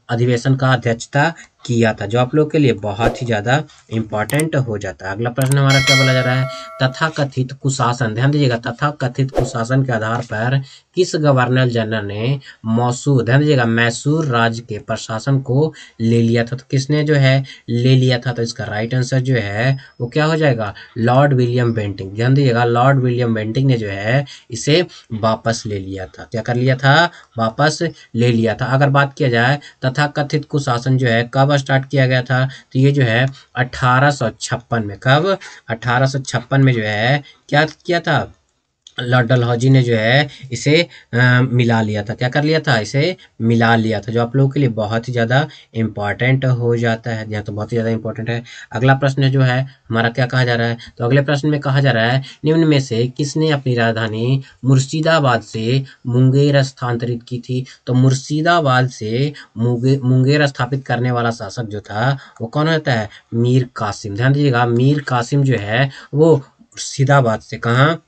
Speaker 1: अधिवेशन का अध्यक्षता किया था, जो आप लोग के लिए बहुत ही ज़्यादा इम्पॉर्टेंट हो जाता है। अगला प्रश्न हमारा क्या बोला जा रहा है, तथाकथित कुशासन, ध्यान दीजिएगा, तथाकथित कुशासन के आधार पर किस गवर्नर जनरल ने मैसूर, ध्यान दीजिएगा, मैसूर राज्य के प्रशासन को ले लिया था? तो किसने जो है ले लिया था? तो इसका राइट आंसर जो है वो क्या हो जाएगा? Lord William Bentinck. ध्यान दीजिएगा, लॉर्ड विलियम बेंटिंक ने जो है इसे वापस ले लिया था। क्या कर लिया था? वापस ले लिया था। अगर बात किया जाए तथाकथित कुशासन जो है कब स्टार्ट किया गया था, तो ये जो है 1856 में। कब? 1856 में जो है क्या किया था? लॉर्ड डलहौजी ने जो है इसे मिला लिया था। क्या कर लिया था? इसे मिला लिया था, जो आप लोगों के लिए बहुत ही ज़्यादा इम्पॉर्टेंट हो जाता है। यहाँ तो बहुत ही ज़्यादा इम्पॉर्टेंट है। अगला प्रश्न जो है हमारा क्या कहा जा रहा है? तो अगले प्रश्न में कहा जा रहा है, निम्न में से किसने अपनी राजधानी मुर्शिदाबाद से मुंगेर स्थानांतरित की थी? तो मुर्शिदाबाद से मुंगेर स्थापित करने वाला शासक जो था वो कौन होता है? मीर कासिम। ध्यान दीजिएगा, मीर कासिम जो है वो मुर्शिदाबाद से, कहाँ?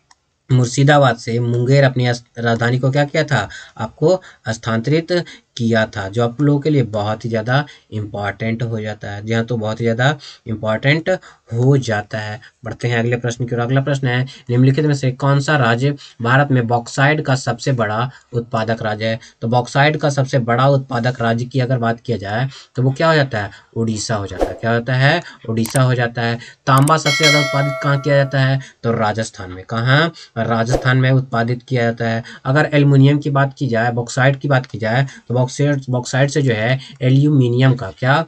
Speaker 1: मुर्शिदाबाद से मुंगेर अपनी राजधानी को क्या किया था? आपको स्थानांतरित किया था, जो आप लोगों के लिए बहुत ही ज़्यादा इम्पॉर्टेंट हो जाता है। जी हाँ, तो बहुत ही ज़्यादा इम्पॉर्टेंट हो जाता है। बढ़ते हैं अगले प्रश्न की ओर। अगला प्रश्न है, निम्नलिखित में से कौन सा राज्य भारत में बॉक्साइट का सबसे बड़ा उत्पादक राज्य है? तो बॉक्साइट का सबसे बड़ा उत्पादक राज्य की अगर बात किया जाए तो वो क्या हो जाता है? उड़ीसा हो जाता है। क्या होता है? उड़ीसा हो जाता है। तांबा सबसे ज़्यादा उत्पादित कहाँ किया जाता है? तो राजस्थान में। कहाँ? राजस्थान में उत्पादित किया जाता है। अगर एल्युमिनियम की बात की जाए, बॉक्साइट की बात की जाए, तो बॉक्साइट से जो है एल्यूमिनियम का क्या?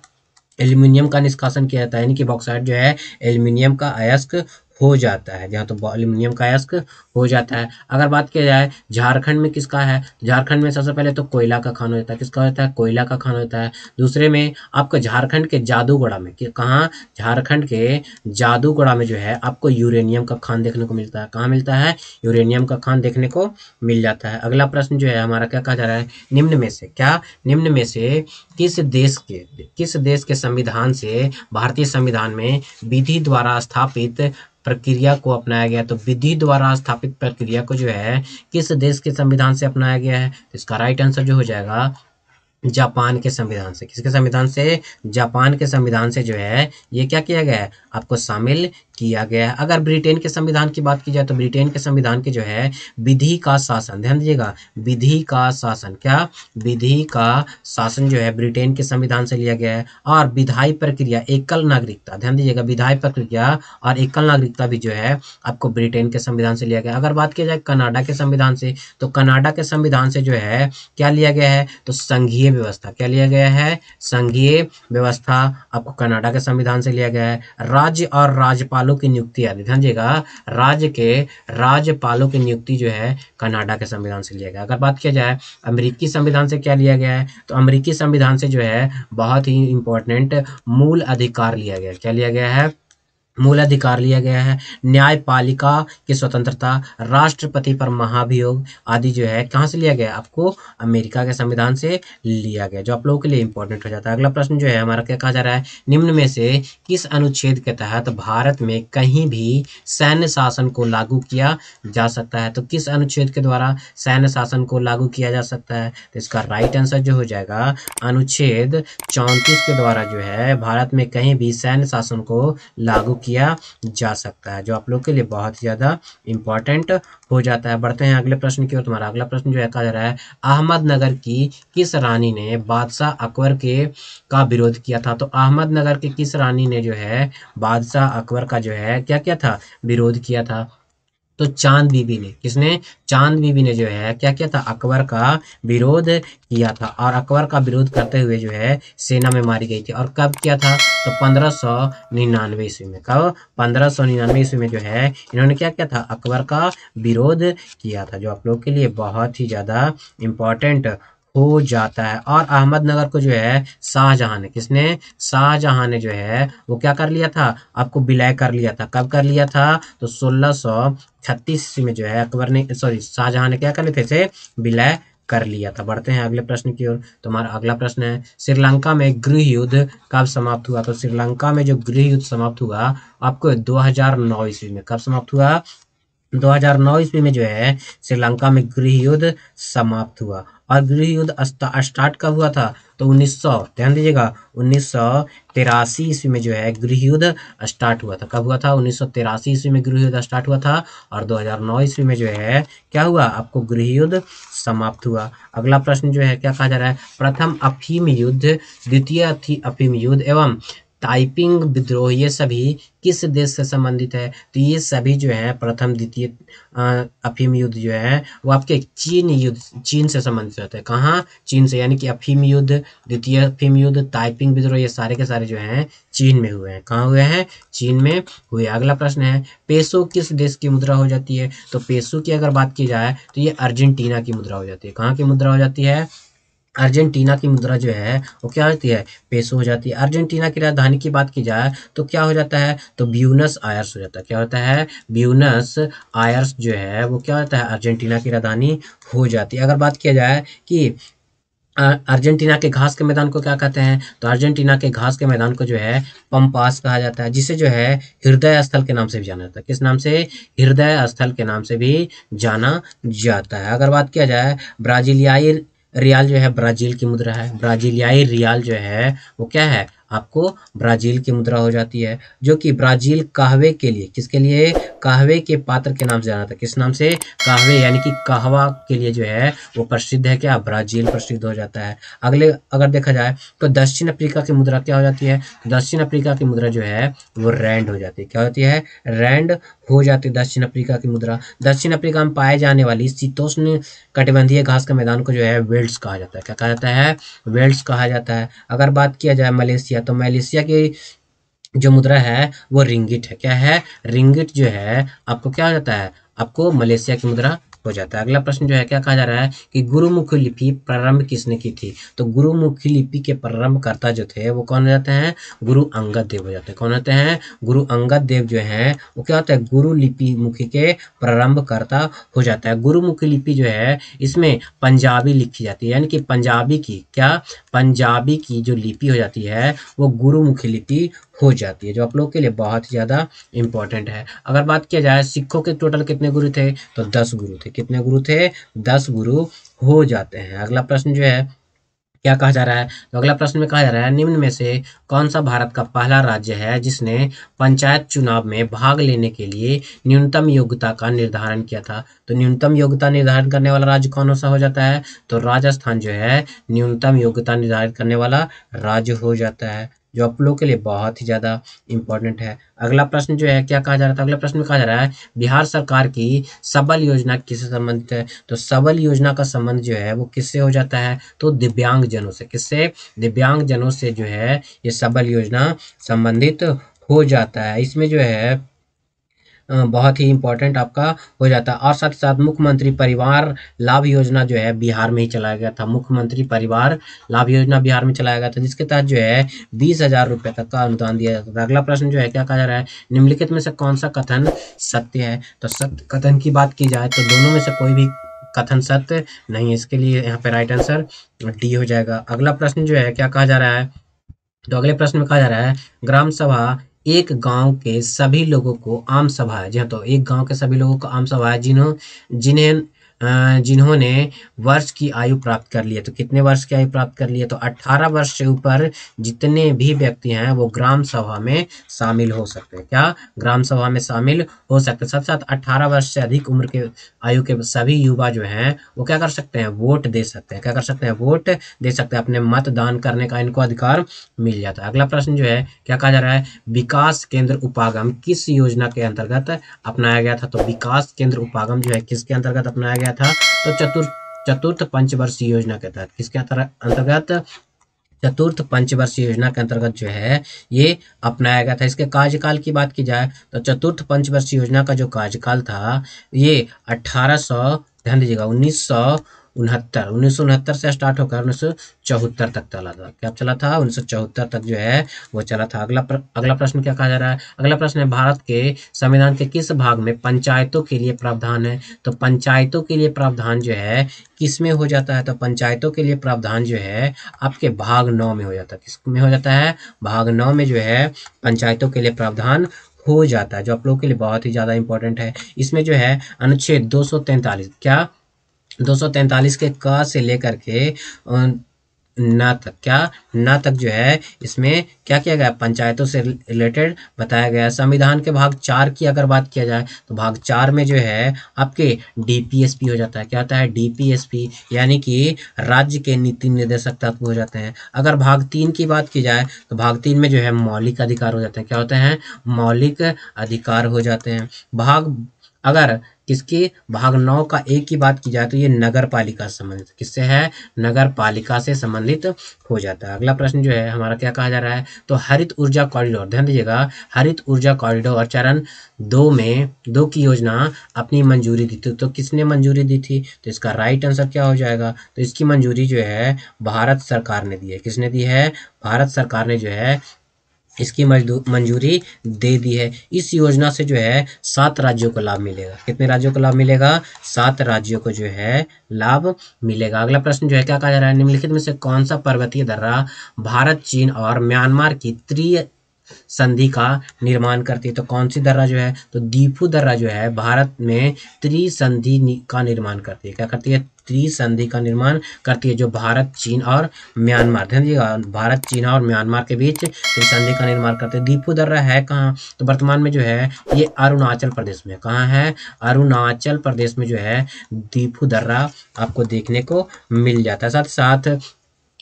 Speaker 1: एल्युमिनियम का निष्कासन किया जाता है, यानी कि बॉक्साइट जो है एल्युमिनियम का अयस्क हो जाता है। जहाँ तो एल्युमिनियम का अयस्क हो जाता है। अगर बात किया जाए झारखंड में किसका है? झारखंड में सबसे पहले तो कोयला का खान होता है। किसका होता है? कोयला का खान होता है। दूसरे में आपको झारखंड के जादूगोड़ा में, कहाँ? झारखंड के जादूगोड़ा में जो है आपको यूरेनियम का खान देखने को मिलता है। कहाँ मिलता है? यूरेनियम का खान देखने को मिल जाता है। अगला प्रश्न जो है हमारा क्या कहा जा रहा है? निम्न में से क्या? निम्न में से किस देश के संविधान से भारतीय संविधान में विधि द्वारा स्थापित प्रक्रिया को अपनाया गया? तो विधि द्वारा स्थापित प्रक्रिया को जो है किस देश के संविधान से अपनाया गया है? तो इसका राइट आंसर जो हो जाएगा जापान के संविधान से। किसके संविधान से? जापान के संविधान से जो है ये क्या किया गया है? आपको शामिल किया गया है। अगर ब्रिटेन के संविधान की बात की जाए तो ब्रिटेन के संविधान की जो है विधि का शासन, ध्यान दीजिएगा, विधि का शासन, क्या? विधि का शासन जो है ब्रिटेन के संविधान से लिया गया है। और विधायी प्रक्रिया, एकल नागरिकता, ध्यान दीजिएगा, विधायी प्रक्रिया और एकल नागरिकता भी जो है आपको ब्रिटेन के संविधान से लिया गया। अगर बात की जाए कनाडा के संविधान से, तो कनाडा के संविधान से जो है क्या लिया गया है? तो संघीय व्यवस्था। क्या लिया गया है? संघीय व्यवस्था आपको कनाडा के संविधान से लिया गया है। राज्य और राज्यपालों की नियुक्ति आदि, ध्यान दीजिएगा, राज्य के राज्यपालों की नियुक्ति जो है कनाडा के संविधान से लिया गया। अगर बात किया जाए अमेरिकी संविधान से क्या लिया गया है? तो अमेरिकी संविधान से जो है बहुत ही इंपॉर्टेंट मूल अधिकार लिया गया है। क्या लिया गया है? मूल अधिकार लिया गया है। न्यायपालिका की स्वतंत्रता, राष्ट्रपति पर महाभियोग आदि जो है कहाँ से लिया गया? आपको अमेरिका के संविधान से लिया गया, जो आप लोगों के लिए इंपॉर्टेंट हो जाता है। अगला प्रश्न जो है हमारा क्या कहा जा रहा है? निम्न में से किस अनुच्छेद के तहत भारत में कहीं भी सैन्य शासन को लागू किया जा सकता है? तो किस अनुच्छेद के द्वारा सैन्य शासन को लागू किया जा सकता है? तो इसका राइट आंसर जो हो जाएगा अनुच्छेद 34 के द्वारा जो है भारत में कहीं भी सैन्य शासन को लागू किया जा सकता है, जो आप लोग के लिए बहुत ही ज़्यादा इम्पोर्टेंट हो जाता है। बढ़ते हैं अगले प्रश्न की ओर। तुम्हारा अगला प्रश्न जो है कहा जा रहा है, अहमदनगर की किस रानी ने बादशाह अकबर के का विरोध किया था? तो अहमदनगर के किस रानी ने जो है बादशाह अकबर का जो है क्या किया था? विरोध किया था। तो चांद बीबी ने, किसने? चांद बीबी ने जो है क्या किया था? अकबर का विरोध किया था। और अकबर का विरोध करते हुए जो है सेना में मारी गई थी। और कब किया था? तो 1599 ईस्वी में। कब? 1599 ईस्वी में जो है इन्होंने क्या किया था? अकबर का विरोध किया था, जो आप लोग के लिए बहुत ही ज़्यादा इम्पोर्टेंट हो जाता है। और अहमदनगर को जो है शाहजहां ने, किसने? शाहजहां ने जो है वो क्या कर लिया था? आपको विलय कर लिया था। कब कर लिया था? तो 1636 ईस्वी में जो है अकबर ने, सॉरी, शाहजहां ने क्या कर लिया था? इसे विलय कर लिया था। बढ़ते हैं अगले प्रश्न की ओर। तो हमारा अगला प्रश्न है, श्रीलंका में गृह युद्ध कब समाप्त हुआ? तो श्रीलंका में जो गृह युद्ध समाप्त हुआ आपको 2009 ईस्वी में। कब समाप्त हुआ? 2009 ईस्वी में जो है श्रीलंका में गृह युद्ध समाप्त हुआ। और गृह युद्ध स्टार्ट कब हुआ था? तो 1900, ध्यान दीजिएगा, 1983 ईस्वी में जो है गृह युद्ध स्टार्ट हुआ था। कब हुआ था? 1983 ईस्वी में गृह युद्ध स्टार्ट हुआ था। और 2009 ईस्वी में जो है क्या हुआ? आपको गृह युद्ध समाप्त हुआ। अगला प्रश्न जो है क्या कहा जा रहा है, प्रथम अफीम युद्ध, द्वितीय अफीम युद्ध एवं टाइपिंग विद्रोह, ये सभी किस देश से संबंधित है? तो ये सभी जो है प्रथम द्वितीय अफीम युद्ध जो है वो आपके चीन से संबंधित होते हैं। कहाँ? चीन से, यानी कि अफीम युद्ध, द्वितीय अफीम युद्ध, टाइपिंग विद्रोह, ये सारे के सारे जो हैं चीन में हुए हैं। कहाँ हुए हैं? चीन में हुए। अगला प्रश्न है, पेसो किस देश की मुद्रा हो जाती है? तो पेसो की अगर बात की जाए तो ये अर्जेंटीना की मुद्रा हो जाती है। कहाँ की मुद्रा हो जाती है? अर्जेंटीना की मुद्रा जो है वो क्या होती है? पेसो हो जाती है। अर्जेंटीना की राजधानी की बात की जाए तो क्या हो जाता है? तो ब्यूनस आयर्स हो जाता है। क्या होता है? ब्यूनस आयर्स जो है वो क्या होता है? अर्जेंटीना की राजधानी हो जाती है। अगर बात किया जाए कि अर्जेंटीना के घास के मैदान को क्या कहते हैं? तो अर्जेंटीना के घास के मैदान को जो है पंपास कहा जाता है, जिसे जो है हृदय स्थल के नाम से भी जाना जाता है। किस नाम से? हृदय स्थल के नाम से भी जाना जाता है। अगर बात किया जाए ब्राजीलियाई रियाल जो है ब्राजील की मुद्रा है। ब्राजीलियाई रियाल जो है वो क्या है? आपको ब्राजील की मुद्रा हो जाती है, जो कि ब्राजील कहवे के लिए, किसके लिए? कहवे के पात्र के नाम से जाना था। किस नाम से? कहवे, यानी कि कहवा के लिए जो है वो प्रसिद्ध है। क्या? ब्राजील प्रसिद्ध हो जाता है। अगले अगर देखा जाए तो दक्षिण अफ्रीका की मुद्रा क्या हो जाती है? दक्षिण अफ्रीका की मुद्रा जो है वो रैंड हो जाती है। क्या होती है? रैंड हो जाती है दक्षिण अफ्रीका की मुद्रा। दक्षिण अफ्रीका में पाए जाने वाली शीतोष्ण कटिबंधीय घास के मैदान को जो है वेल्ड्स कहा जाता है। क्या कहा जाता है? वेल्ड्स कहा जाता है। अगर बात किया जाए मलेशिया, तो मलेशिया की जो मुद्रा है वो रिंगिट है। क्या है? रिंगिट जो है आपको क्या हो जाता है? आपको मलेशिया की मुद्रा हो जाता है। अगला प्रश्न जो है क्या कहा जा रहा है कि गुरुमुखी लिपि प्रारंभ किसने की थी? तो गुरुमुखी लिपि के प्रारंभकर्ता जो थे वो कौन हो जाते हैं? गुरु अंगद देव हो जाते हैं। कौन होते हैं? गुरु अंगद देव जो है वो क्या होता है? गुरु लिपि मुखी के प्रारंभकर्ता हो जाता है। गुरुमुखी लिपि जो है इसमें पंजाबी लिखी जाती है, यानी कि पंजाबी की क्या? पंजाबी की जो लिपि हो जाती है वो गुरुमुखी लिपि हो जाती है, जो आप लोग के लिए बहुत ही ज़्यादा इंपॉर्टेंट है। अगर बात किया जाए सिखों के टोटल कितने गुरु थे? तो 10 गुरु थे। कितने गुरु थे? 10 गुरु हो जाते हैं। अगला प्रश्न जो है क्या कहा जा रहा है? तो अगला प्रश्न में कहा जा रहा है निम्न में से कौन सा भारत का पहला राज्य है जिसने पंचायत चुनाव में भाग लेने के लिए न्यूनतम योग्यता का निर्धारण किया था? तो न्यूनतम योग्यता निर्धारण करने वाला राज्य कौन सा हो जाता है? तो राजस्थान जो है न्यूनतम योग्यता निर्धारित करने वाला राज्य हो जाता है, जो आप लोग के लिए बहुत ही ज़्यादा इंपॉर्टेंट है। अगला प्रश्न जो है क्या कहा जा रहा था? अगला प्रश्न में कहा जा रहा है बिहार सरकार की सबल योजना किससे संबंधित है? तो सबल योजना का संबंध जो है वो किससे हो जाता है? तो दिव्यांग जनों से। किससे? दिव्यांग जनों से जो है ये सबल योजना संबंधित हो जाता है। इसमें जो है बहुत ही इंपॉर्टेंट आपका हो जाता है। और साथ ही साथ मुख्यमंत्री परिवार लाभ योजना जो है बिहार में ही चलाया गया था। मुख्यमंत्री परिवार लाभ योजना बिहार में चलाया गया था, जिसके तहत जो है 20,000 रुपये तक का अनुदान दिया जाता था। अगला प्रश्न जो है क्या कहा जा रहा है? निम्नलिखित में से कौन सा कथन सत्य है? तो सत्य कथन की बात की जाए तो दोनों में से कोई भी कथन सत्य नहीं है। इसके लिए यहाँ पे राइट आंसर डी हो जाएगा। अगला प्रश्न जो है क्या कहा जा रहा है? तो अगले प्रश्न में कहा जा रहा है ग्राम सभा एक गांव के सभी लोगों को आम सभा है। जी हाँ, तो एक गांव के सभी लोगों को आम सभा है जिन्होंने वर्ष की आयु प्राप्त कर ली है। तो कितने वर्ष की आयु प्राप्त कर ली है? तो 18 वर्ष से ऊपर जितने भी व्यक्ति हैं वो ग्राम सभा में शामिल हो सकते हैं। क्या? ग्राम सभा में शामिल हो सकते हैं। साथ साथ 18 वर्ष से अधिक उम्र के आयु के सभी युवा जो हैं वो क्या कर सकते हैं? वोट दे सकते हैं। क्या कर सकते हैं? वोट दे सकते हैं। अपने मतदान करने का इनको अधिकार मिल जाता है। अगला प्रश्न जो है क्या कहा जा रहा है? विकास केंद्र उपागम किस योजना के अंतर्गत अपनाया गया था? तो विकास केंद्र उपागम जो है किसके अंतर्गत अपनाया गया था? तो चतुर्थ पंचवर्षीय योजना के तहत। किसके अंतर्गत? चतुर्थ पंचवर्षीय योजना के अंतर्गत जो है ये अपनाया गया था। इसके कार्यकाल की बात की जाए तो चतुर्थ पंचवर्षीय योजना का जो कार्यकाल था ये 1969 से स्टार्ट होकर 1974 तक चला था। क्या चला था? 1974 तक जो है वो चला था। अगला प्रश्न क्या कहा जा रहा है? अगला प्रश्न है भारत के संविधान के किस भाग में पंचायतों के लिए प्रावधान है? तो पंचायतों के लिए प्रावधान जो है किस में हो जाता है? तो पंचायतों के लिए प्रावधान जो है आपके भाग 9 में हो जाता है। किस में हो जाता है? भाग 9 में जो है पंचायतों के लिए प्रावधान हो जाता है, जो आप लोगों के लिए बहुत ही ज़्यादा इंपॉर्टेंट है। इसमें जो है अनुच्छेद 243 क्या 243 के क से लेकर के न तक, क्या न तक जो है इसमें क्या किया गया, पंचायतों से रिलेटेड बताया गया। संविधान के भाग 4 की अगर बात किया जाए तो भाग 4 में जो है आपके डीपीएसपी हो जाता है। क्या होता है, डीपीएसपी, यानी कि राज्य के नीति निर्देशक तत्व हो जाते हैं। अगर भाग 3 की बात की जाए तो भाग 3 में जो है मौलिक अधिकार हो जाते हैं। क्या होते हैं, मौलिक अधिकार हो जाते हैं। भाग अगर किसकी, भाग 9 का 1 की बात की जाए तो ये नगर पालिका से संबंधित, किससे है, नगर पालिका से संबंधित हो जाता है। अगला प्रश्न जो है हमारा क्या कहा जा रहा है, तो हरित ऊर्जा कॉरिडोर, ध्यान दीजिएगा, हरित ऊर्जा कॉरिडोर चरण 2 में 2 की योजना अपनी मंजूरी दी थी। तो किसने मंजूरी दी थी, तो इसका राइट आंसर क्या हो जाएगा, तो इसकी मंजूरी जो है भारत सरकार ने दी है। किसने दी है, भारत सरकार ने जो है इसकी मंजूरी दे दी है। इस योजना से जो है 7 राज्यों को लाभ मिलेगा। कितने राज्यों को लाभ मिलेगा, 7 राज्यों को जो है लाभ मिलेगा। अगला प्रश्न जो है क्या कहा जा रहा है, निम्नलिखित में से कौन सा पर्वतीय दर्रा भारत, चीन और म्यांमार की संधि का निर्माण करती है। तो कौन सी दर्रा जो है, तो दीफू दर्रा जो है भारत में त्रिसंधि का निर्माण करती है। क्या करती है, त्रिसंधि का निर्माण करती है, जो भारत, चीन और म्यांमार, ध्यान दीजिएगा, भारत, चीन और म्यांमार के बीच त्रिसंधि का निर्माण करते हैं। दीफू दर्रा है कहाँ, तो वर्तमान में जो है ये अरुणाचल प्रदेश में, कहाँ है, अरुणाचल प्रदेश में जो है दीफू दर्रा आपको देखने को मिल जाता है। साथ साथ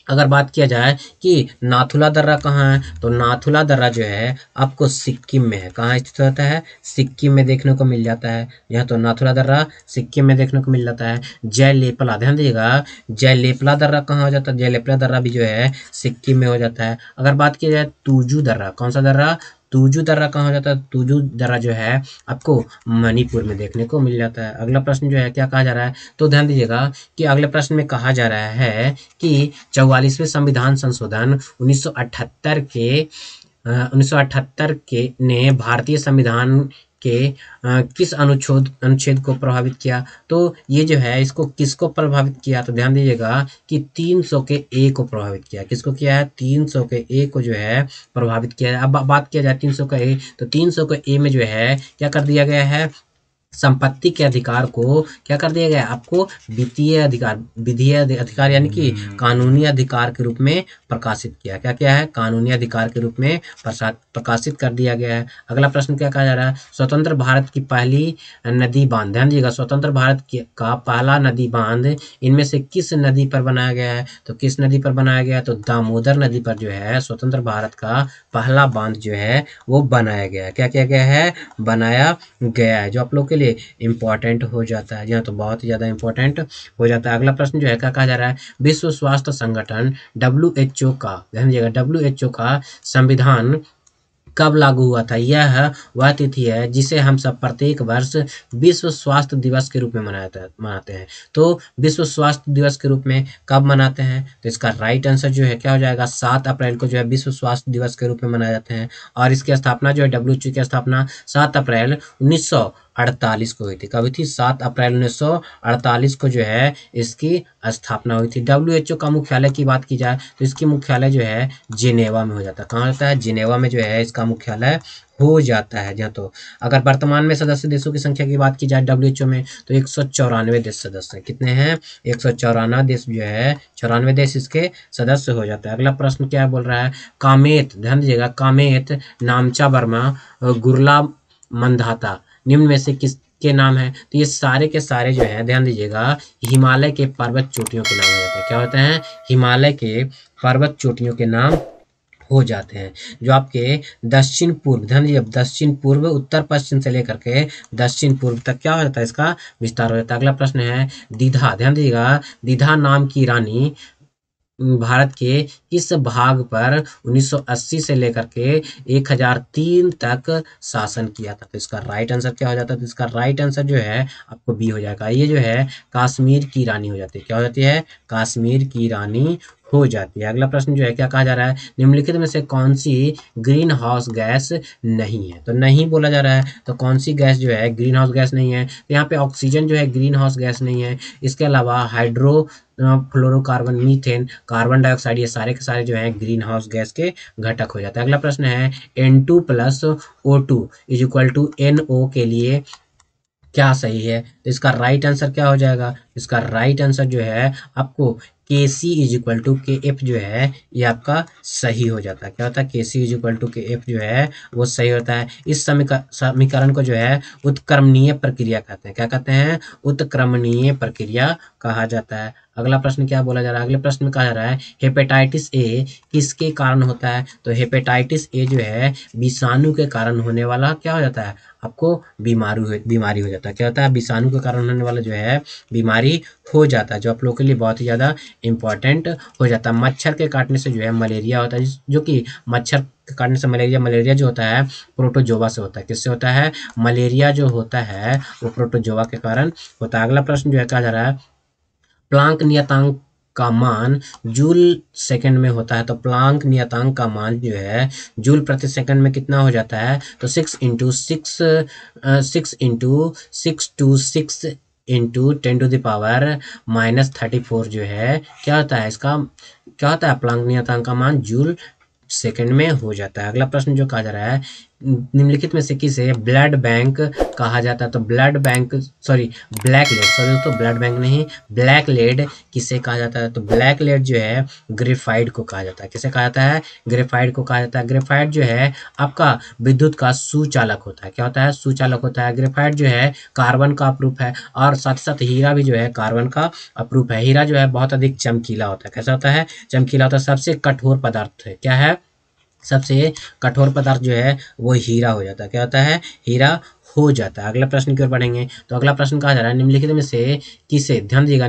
Speaker 1: अगर बात किया जाए कि नाथुला दर्रा कहाँ है, तो नाथुला दर्रा जो है आपको सिक्किम में है। कहाँ स्थित होता है, सिक्किम में देखने को मिल जाता है। यहाँ तो नाथुला दर्रा सिक्किम में देखने को मिल जाता है। जयलेपला, ध्यान दीजिएगा, जयलेपला दर्रा कहाँ हो जाता है, जयलेपला दर्रा भी जो है सिक्किम में हो जाता है। अगर बात की जाए तुजू दर्रा, कौन सा दर्रा, तुजू दर्रा कहाँ हो जाता है, तुजू दर्रा जो है आपको मणिपुर में देखने को मिल जाता है। अगला प्रश्न जो है क्या कहा जा रहा है, तो ध्यान दीजिएगा कि अगले प्रश्न में कहा जा रहा है कि 44वें संविधान संशोधन 1978 के ने भारतीय संविधान के किस अनुच्छेद को प्रभावित किया। तो ये जो है इसको किसको प्रभावित किया, तो ध्यान दीजिएगा कि 300 के ए को प्रभावित किया। किसको किया है, 300 के ए को जो है प्रभावित किया है। अब बात किया जाए 300 का ए, तो 300 के ए में जो है क्या कर दिया गया है, संपत्ति के अधिकार को क्या कर दिया गया, आपको वित्तीय अधिकार, विधीय अधिकार यानी कि कानूनी अधिकार के रूप में प्रकाशित किया। क्या क्या है, कानूनी अधिकार के रूप में प्रकाशित कर दिया गया है। अगला प्रश्न क्या कहा जा रहा है, स्वतंत्र भारत की पहली नदी बांध, ध्यान दीजिएगा, स्वतंत्र भारत का पहला नदी बांध इनमें से किस नदी पर बनाया गया है, तो किस नदी पर बनाया गया है, तो दामोदर नदी पर जो है स्वतंत्र भारत का पहला बांध जो है वो बनाया गया है। क्या किया गया है, बनाया गया है, जो आप लोग के लिए इंपॉर्टेंट हो जाता है। यहाँ तो बहुत ही ज्यादा इंपॉर्टेंट हो जाता है। अगला प्रश्न जो है क्या कहा जा रहा है, विश्व स्वास्थ्य संगठन WHO का, ध्यान दीजिएगा, WHO का संविधान कब लागू हुआ था। यह वह तिथि है जिसे हम सब प्रत्येक वर्ष विश्व स्वास्थ्य दिवस के रूप में मनाते हैं। तो विश्व स्वास्थ्य दिवस के रूप में कब मनाते हैं, तो इसका राइट आंसर जो है क्या हो जाएगा, 7 अप्रैल को जो है विश्व स्वास्थ्य दिवस के रूप में मनाए जाते हैं। और इसकी स्थापना जो है, WHO की स्थापना 7 अप्रैल 1948 को हुई थी। कब हुई थी, 7 अप्रैल 1948 को जो है इसकी स्थापना हुई थी। WHO का मुख्यालय की बात की जाए तो इसकी मुख्यालय जो है जिनेवा में हो जाता है। कहाँ होता है, जिनेवा में जो है इसका मुख्यालय हो जाता है। जहाँ तो अगर वर्तमान में सदस्य देशों की संख्या की बात की जाए WHO में, तो 194 देश सदस्य हैं। कितने हैं, 194 देश जो है, 94 देश इसके सदस्य हो जाता है। अगला प्रश्न क्या बोल रहा है, कामेत, ध्यान दीजिएगा, कामेत, नामचा वर्मा, गुरला मंधाता निम्न में से किस के नाम है। तो ये सारे के सारे जो है ध्यान दीजिएगा हिमालय के पर्वत चोटियों के नाम हो जाते हैं। क्या होते हैं, हिमालय के पर्वत चोटियों के नाम हो जाते हैं, जो आपके दक्षिण पूर्व, ध्यान दीजिए, दक्षिण पूर्व, उत्तर पश्चिम से लेकर के दक्षिण पूर्व तक क्या हो जाता है, इसका विस्तार हो जाता है। अगला प्रश्न है दीघा, ध्यान दीजिएगा, दीघा नाम की रानी भारत के इस भाग पर 1980 से लेकर के 1003 तक शासन किया था। तो इसका राइट आंसर क्या हो जाता है, तो इसका राइट आंसर जो है आपको बी हो जाएगा। ये जो है कश्मीर की रानी हो जाती है। क्या हो जाती है, कश्मीर की रानी हो जाती है। अगला प्रश्न जो है क्या कहा जा रहा है, निम्नलिखित में से कौन सी ग्रीन हाउस गैस नहीं है। तो नहीं बोला जा रहा है, तो कौन सी गैस जो है ग्रीन हाउस गैस नहीं है, तो यहाँ पे ऑक्सीजन जो है ग्रीन हाउस गैस नहीं है। इसके अलावा hydro fluorocarbon, methane, carbon dioxide, ये सारे के सारे जो है ग्रीन हाउस गैस के घटक हो जाते हैं। अगला प्रश्न है N2 + O2 = NO के लिए क्या सही है। तो इसका राइट आंसर क्या हो जाएगा, इसका राइट आंसर जो है आपको Kc इज इक्वल टू के एफ जो है ये आपका सही हो जाता है। क्या होता है? Kc इज इक्वल टू के एफ जो है वो सही होता है। इस समीकरण को जो है उत्क्रमणीय प्रक्रिया कहते हैं। क्या कहते हैं? उत्क्रमणीय प्रक्रिया कहा जाता है। अगला प्रश्न क्या बोला जा रहा है? अगले प्रश्न में कहा जा रहा है हेपेटाइटिस ए किसके कारण होता है? तो हेपेटाइटिस ए जो है विषाणु के कारण होने वाला क्या हो जाता है? आपको बीमारी हो जाता है। क्या होता है? विषाणु के कारण होने वाला जो है बीमारी हो जाता है, जो आप लोगों के लिए बहुत ही ज़्यादा इंपॉर्टेंट हो जाता है। मच्छर के काटने से जो है मलेरिया होता है, जो कि मच्छर के काटने से मलेरिया जो होता है प्रोटोजोआ से होता है। किससे होता है? मलेरिया जो होता है वो प्रोटोजोआ के कारण होता है। अगला प्रश्न जो है कहा जा रहा है प्लांक नियतांक का मान जूल सेकंड में होता है। तो प्लांक नियतांक का मान जो है जूल प्रति सेकंड में कितना हो जाता है? तो 6 इंटू 10⁻⁻⁻34 जो है क्या होता है? इसका क्या होता है? प्लांक नियतांक का मान जूल सेकंड में हो जाता है। अगला प्रश्न जो कहा जा रहा है निम्नलिखित में से किसे ब्लड बैंक कहा जाता है? तो ब्लड बैंक ब्लैक बैंक नहीं, ब्लैक लेड किसे कहा जाता है? तो ब्लैक लेड जो है ग्रेफाइट को कहा जाता है। किसे कहा जाता है? ग्रेफाइट को कहा जाता है। ग्रेफाइट जो है आपका विद्युत का सुचालक होता है। क्या होता है? सुचालक होता है। ग्रेफाइट जो है कार्बन का अपरूप है और साथ साथ हीरा भी जो है कार्बन का अपरूप है। हीरा जो है बहुत अधिक चमकीला होता है। कैसा होता है? चमकीला होता है। सबसे कठोर पदार्थ है। क्या है? सबसे कठोर पदार्थ जो है वो हीरा हो जाता है। क्या होता है? हीरा हो जाता है। अगला प्रश्न की ओर बढ़ेंगे तो अगला प्रश्न कहा जा रहा है निम्नलिखित में से किसे, ध्यान दीजिएगा,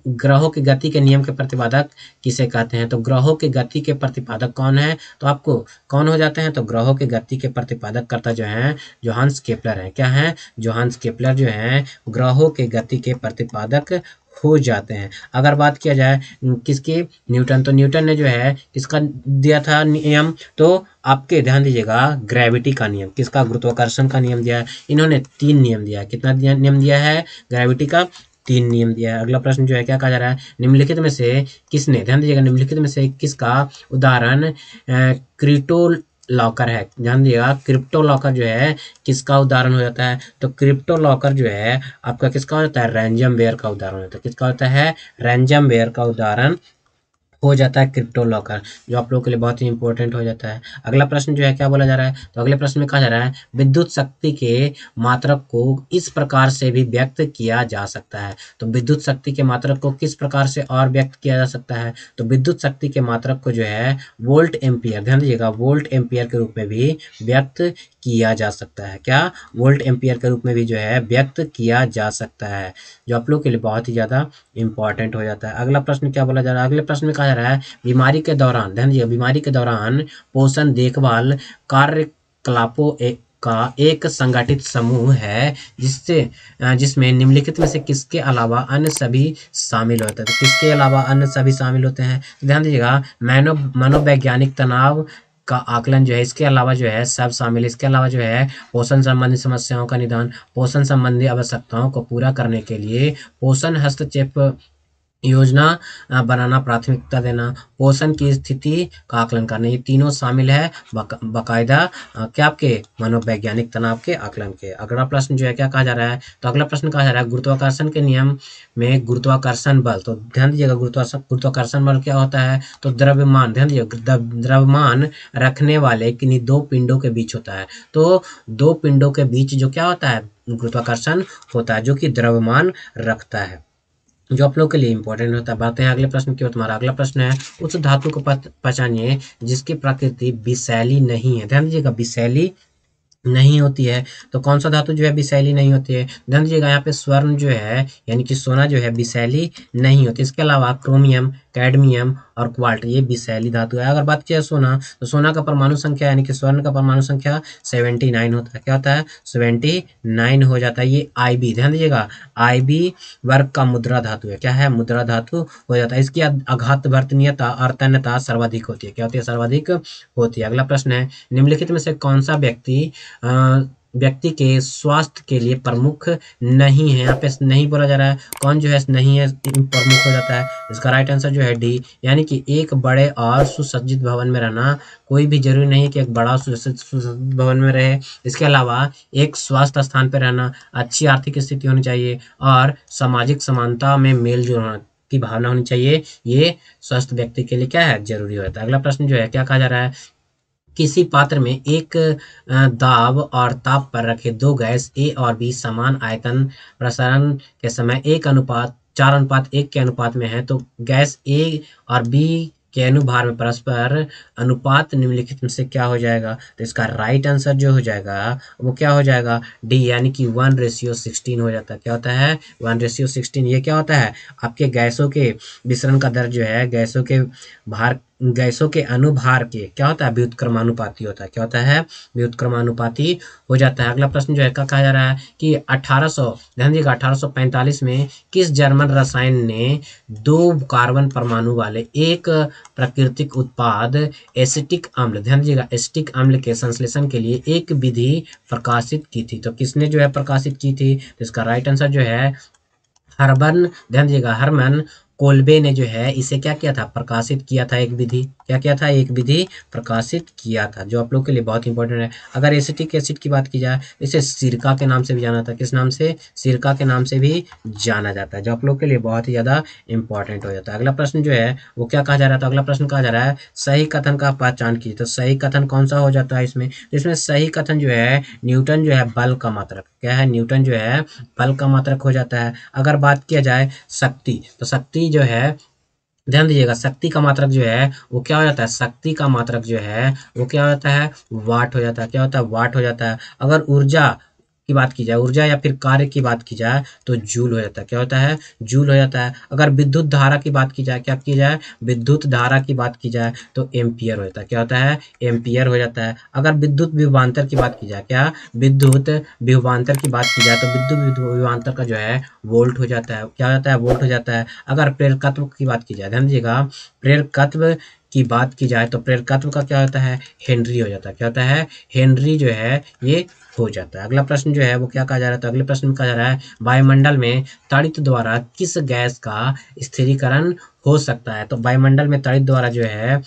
Speaker 1: ग्रहों की गति के नियम के प्रतिपादक किसे कहते हैं? तो ग्रहों की गति के प्रतिपादक कौन है? तो आपको कौन हो जाते हैं? तो ग्रहों की गति के प्रतिपादक करता जो है जोहान्स केपलर है। क्या है? जोहान्स केपलर जो है ग्रहों के गति के प्रतिपादक हो जाते हैं। अगर बात किया जाए किसकी, न्यूटन, तो न्यूटन ने जो है किसका दिया था नियम? तो आपके ध्यान दीजिएगा ग्रेविटी का नियम। किसका? गुरुत्वाकर्षण का नियम दिया है। इन्होंने 3 नियम दिया है। कितना नियम दिया है? ग्रेविटी का 3 नियम दिया है। अगला प्रश्न जो है क्या कहा जा रहा है निम्नलिखित में से किसने, ध्यान दीजिएगा, निम्नलिखित में से किसका उदाहरण क्रिप्टो लॉकर है? ध्यान दीजिएगा क्रिप्टो लॉकर जो है किसका उदाहरण हो जाता है? तो क्रिप्टो लॉकर जो है आपका किसका हो जाता है? रैंसमवेयर का उदाहरण होता है। किसका होता है? रैंसमवेयर का उदाहरण हो जाता है क्रिप्टो लॉकर, जो आप लोगों के लिए बहुत ही इंपॉर्टेंट हो जाता है। अगला प्रश्न जो है क्या बोला जा रहा है? तो अगले प्रश्न में कहा जा रहा है विद्युत शक्ति के मात्रक को इस प्रकार से भी व्यक्त किया जा सकता है। तो विद्युत शक्ति के मात्रक को किस प्रकार से और व्यक्त किया जा सकता है? तो विद्युत शक्ति के मात्रक को जो है वोल्ट एम्पियर, ध्यान दीजिएगा, वोल्ट एम्पियर के रूप में भी व्यक्त किया जा सकता है। क्या? वोल्ट एम्पियर के रूप में भी जो है व्यक्त किया जा सकता है, जो आप लोग के लिए बहुत ही ज़्यादा इंपॉर्टेंट हो जाता है। अगला प्रश्न क्या बोला जा रहा है? अगले प्रश्न में कहा जा रहा है बीमारी के दौरान, ध्यान दीजिए, बीमारी के दौरान पोषण देखभाल कार्यकलापों का एक संगठित समूह है जिसमें निम्नलिखित में से किसके अलावा अन्य सभी शामिल होते हैं? तो किसके अलावा अन्य सभी शामिल होते हैं? ध्यान दीजिएगा मनोवैज्ञानिक तनाव का आकलन जो है, इसके अलावा जो है सब शामिल है। इसके अलावा जो है पोषण संबंधी समस्याओं का निदान, पोषण संबंधी आवश्यकताओं को पूरा करने के लिए पोषण हस्तक्षेप योजना बनाना, प्राथमिकता देना, पोषण की स्थिति का आकलन करना, ये तीनों शामिल है बाकायदा क्या आपके मनोवैज्ञानिक तनाव के आकलन के। अगला प्रश्न जो है क्या कहा जा रहा है? तो अगला प्रश्न कहा जा रहा है गुरुत्वाकर्षण के नियम में गुरुत्वाकर्षण बल, तो ध्यान दीजिएगा गुरुत्वाकर्षण बल क्या होता है? तो द्रव्यमान, ध्यान दीजिएगा, द्रव्यमान रखने वाले किन्हीं 2 पिंडों के बीच होता है। तो 2 पिंडों के बीच जो क्या होता है? गुरुत्वाकर्षण होता है, जो कि द्रव्यमान रखता है, जो आप लोग के लिए इंपॉर्टेंट होता है। बातें हैं अगले प्रश्न की ओर। तुम्हारा अगला प्रश्न है उस धातु को पहचानिए जिसकी प्रकृति विषैली नहीं है। ध्यान दीजिएगा विषैली नहीं होती है। तो कौन सा धातु जो है विषैली नहीं होती है? ध्यान दीजिएगा यहाँ पे स्वर्ण जो है यानी कि सोना जो है विषैली नहीं होती। इसके अलावा क्रोमियम, कैडमियम और क्वार्ट ये विषैली धातु है। अगर बात किया सोना, तो सोना का परमाणु संख्या यानी कि स्वर्ण का परमाणु संख्या 79 होता है। क्या होता है? 79 हो जाता है। ये आईबी, ध्यान दीजिएगा आईबी वर्ग का मुद्रा धातु है। क्या है? मुद्रा धातु हो जाता है। इसकी आघात वर्तनीयता और तन्यता सर्वाधिक होती है। क्या होती है? सर्वाधिक होती है। अगला प्रश्न है निम्नलिखित में से कौन सा व्यक्ति व्यक्ति के स्वास्थ्य के लिए प्रमुख नहीं है। यहाँ पे नहीं बोला जा रहा है, कौन जो है नहीं है प्रमुख हो जाता है। इसका राइट आंसर जो है डी, यानी कि एक बड़े और सुसज्जित भवन में रहना, कोई भी जरूरी नहीं है कि एक बड़ा सुसज्जित भवन में रहे। इसके अलावा एक स्वास्थ्य स्थान पर रहना, अच्छी आर्थिक स्थिति होनी चाहिए और सामाजिक समानता में मेल जोल की भावना होनी चाहिए। ये स्वस्थ व्यक्ति के लिए क्या है, जरूरी होता है। अगला प्रश्न जो है क्या कहा जा रहा है, किसी पात्र में एक दाब और ताप पर रखे दो गैस ए और बी समान आयतन प्रसारण के समय 4:1 के अनुपात में है, तो गैस ए और बी के अनुभार में परस्पर अनुपात निम्नलिखित में से क्या हो जाएगा। तो इसका राइट आंसर जो हो जाएगा वो क्या हो जाएगा, डी, यानी कि 1:16 हो जाता है। क्या होता है, 1:16। ये क्या होता है, आपके गैसों के विसरण का दर जो है गैसों के अनुभार के क्या होता है, व्युत्क्रमानुपाती होता है। क्या होता है, व्युत्क्रमानुपाती हो जाता है। अगला प्रश्न जो है क्या कहा जा रहा है कि 1845 में किस जर्मन रसायन ने 2 कार्बन परमाणु वाले एक प्राकृतिक उत्पाद एसिटिक अम्ल, ध्यान दीजिएगा, एसिटिक अम्ल के संश्लेषण के लिए एक विधि प्रकाशित की थी। तो किसने जो है प्रकाशित की थी, तो इसका राइट आंसर जो है ध्यान दीजिएगा, हरमन कोल्बे ने जो है इसे क्या किया था, प्रकाशित किया था। एक विधि क्या किया था, एक विधि प्रकाशित किया था, जो आप लोग के लिए बहुत इंपॉर्टेंट है। अगर एसिटिक एसिड की बात की जाए, इसे सिरका के नाम से भी जाना था। किस नाम से, सिरका के नाम से भी जाना जाता है, जो आप लोग के लिए बहुत ही ज्यादा इंपॉर्टेंट हो जाता है। अगला प्रश्न जो है वो क्या कहा जा रहा था, अगला प्रश्न कहा जा रहा है सही कथन का पहचान कीजिए। तो सही कथन कौन सा हो जाता है इसमें सही कथन जो है न्यूटन जो है बल का मात्रक, क्या है, न्यूटन जो है बल का मात्रक हो जाता है। अगर बात किया जाए शक्ति, तो शक्ति जो है, ध्यान दीजिएगा, शक्ति का मात्रक जो है वो क्या हो जाता है, शक्ति का मात्रक जो है वो क्या हो जाता है, वाट हो जाता है। क्या होता है, वाट हो जाता है। अगर ऊर्जा की बात की जाए, ऊर्जा या फिर कार्य की बात की जाए, तो जूल हो जाता है। क्या होता है, जूल हो जाता है। अगर विद्युत धारा की बात की जाए, क्या की जाए, विद्युत धारा की बात की जाए, तो एम्पियर हो जाता है। क्या होता है, एम्पियर हो जाता है। अगर विद्युत विभवांतर की बात की जाए, क्या विद्युत विभवांतर की बात की जाए, तो विद्युत विभवांतर का जो है वोल्ट हो जाता है। क्या हो जाता है, वोल्ट हो जाता है। अगर प्रेरकत्व की बात की जाए, ध्यान दीजिएगा, प्रेरकत्व की बात की जाए, तो प्रेरकत्व का क्या होता है, हेनरी हो जाता है। क्या होता है, हेनरी जो है ये हो जाता है। अगला प्रश्न जो है वो क्या कहा जा रहा है, तो अगले प्रश्न में कहा जा रहा है वायुमंडल में तड़ित द्वारा किस गैस का स्थिरीकरण हो सकता है। तो वायुमंडल में तड़ित द्वारा जो है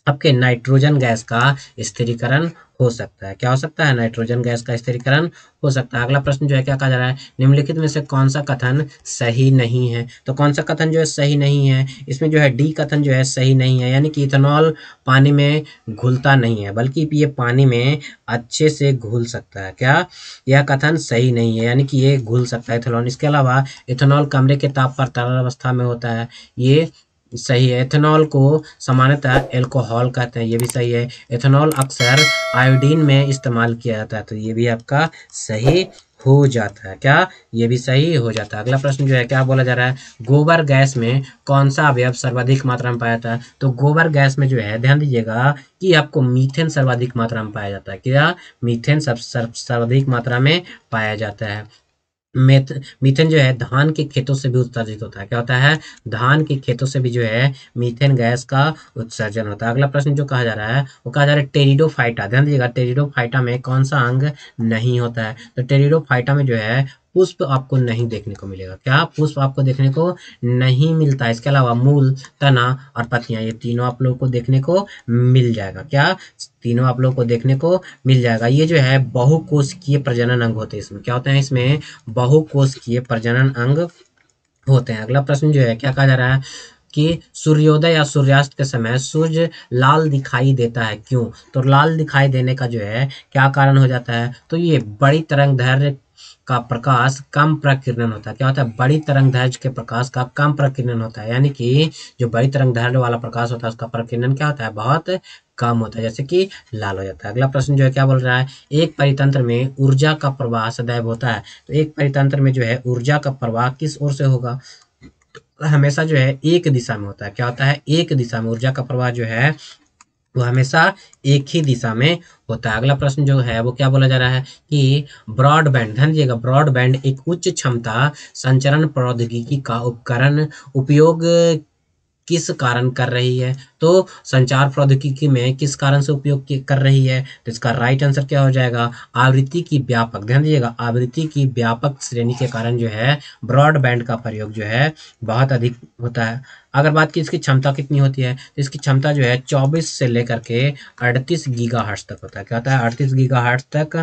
Speaker 1: आपके नाइट्रोजन गैस का स्थिरीकरण हो सकता है। क्या हो सकता है, नाइट्रोजन गैस का स्थिरीकरण हो सकता है। अगला प्रश्न जो है क्या कहा जा रहा है, निम्नलिखित में से कौन सा कथन सही नहीं है। तो कौन सा कथन जो है सही नहीं है, इसमें जो है डी कथन जो है सही नहीं है, यानी कि इथेनॉल पानी में घुलता नहीं है, बल्कि ये पानी में अच्छे से घुल सकता है। क्या, यह कथन सही नहीं है, यानी कि ये घुल सकता है इथेनॉल। इसके अलावा इथेनॉल कमरे के ताप पर तरल अवस्था में होता है, ये सही है। एथेनॉल को सामान्यतः एल्कोहल कहते हैं, ये भी सही है। एथेनॉल अक्सर आयोडीन में इस्तेमाल किया जाता है, तो ये भी आपका सही हो जाता है। क्या, ये भी सही हो जाता है। अगला प्रश्न जो है क्या बोला जा रहा है, गोबर गैस में कौन सा अवयव सर्वाधिक मात्रा में पाया जाता है। तो गोबर गैस में जो है ध्यान दीजिएगा कि आपको मीथेन सर्वाधिक मात्रा में पाया जाता है। क्या, मीथेन सर्वाधिक मात्रा में पाया जाता है। मीथेन जो है धान के खेतों से भी उत्सर्जित होता है। क्या होता है, धान के खेतों से भी जो है मीथेन गैस का उत्सर्जन होता है। अगला प्रश्न जो कहा जा रहा है वो कहा जा रहा है टेरिडोफाइटा, ध्यान दीजिएगा, टेरिडोफाइटा में कौन सा अंग नहीं होता है। तो टेरिडोफाइटा में जो है पुष्प आपको नहीं देखने को मिलेगा। क्या, पुष्प आपको देखने को नहीं मिलता है। इसके अलावा मूल, तना और पत्तियां, ये तीनों आप लोगों को देखने को मिल जाएगा। क्या, तीनों आप लोगों को देखने को मिल जाएगा। ये जो है बहुकोशिकीय प्रजनन अंग होते हैं। इसमें क्या होते हैं, इसमें बहुकोशिकीय प्रजनन अंग होते हैं। अगला प्रश्न जो है क्या कहा जा रहा है कि सूर्योदय या सूर्यास्त के समय सूर्य लाल दिखाई देता है, क्यों। तो लाल दिखाई देने का जो है क्या कारण हो जाता है, तो ये बड़ी तरंगदैर्घ्य का प्रकाश कम प्रकीर्णन होता है। क्या होता है, बड़ी तरंगदैर्घ्य के प्रकाश का कम प्रकीर्णन होता है, यानी कि जो बड़ी तरंगदैर्घ्य वाला प्रकाश होता है उसका प्रकीर्णन क्या होता है, बहुत कम होता है, जैसे कि लाल हो जाता है। अगला प्रश्न जो है क्या बोल रहा है, एक परितंत्र में ऊर्जा का प्रवाह सदैव होता है। तो एक परितंत्र में जो है ऊर्जा का प्रवाह किस ओर से होगा, हमेशा जो है एक दिशा में होता है। क्या होता है, एक दिशा में ऊर्जा का प्रवाह जो है वो हमेशा एक ही दिशा में होता है। अगला प्रश्न जो है वो क्या बोला जा रहा है कि ब्रॉडबैंड, ध्यान दीजिएगा, ब्रॉडबैंड एक उच्च क्षमता संचरण प्रौद्योगिकी का उपकरण उपयोग किस कारण कर रही है, तो संचार प्रौद्योगिकी में किस कारण से उपयोग कर रही है, तो इसका राइट आंसर क्या हो जाएगा, आवृत्ति की व्यापक, ध्यान दीजिएगा, आवृत्ति की व्यापक श्रेणी के कारण जो है ब्रॉडबैंड का प्रयोग जो है बहुत अधिक होता है। अगर बात की इसकी क्षमता कितनी होती है, तो इसकी क्षमता जो है 24 से लेकर के 38 गीगाहर्ट्ज तक होता है। क्या होता है, 38 गीगाहर्ट्ज तक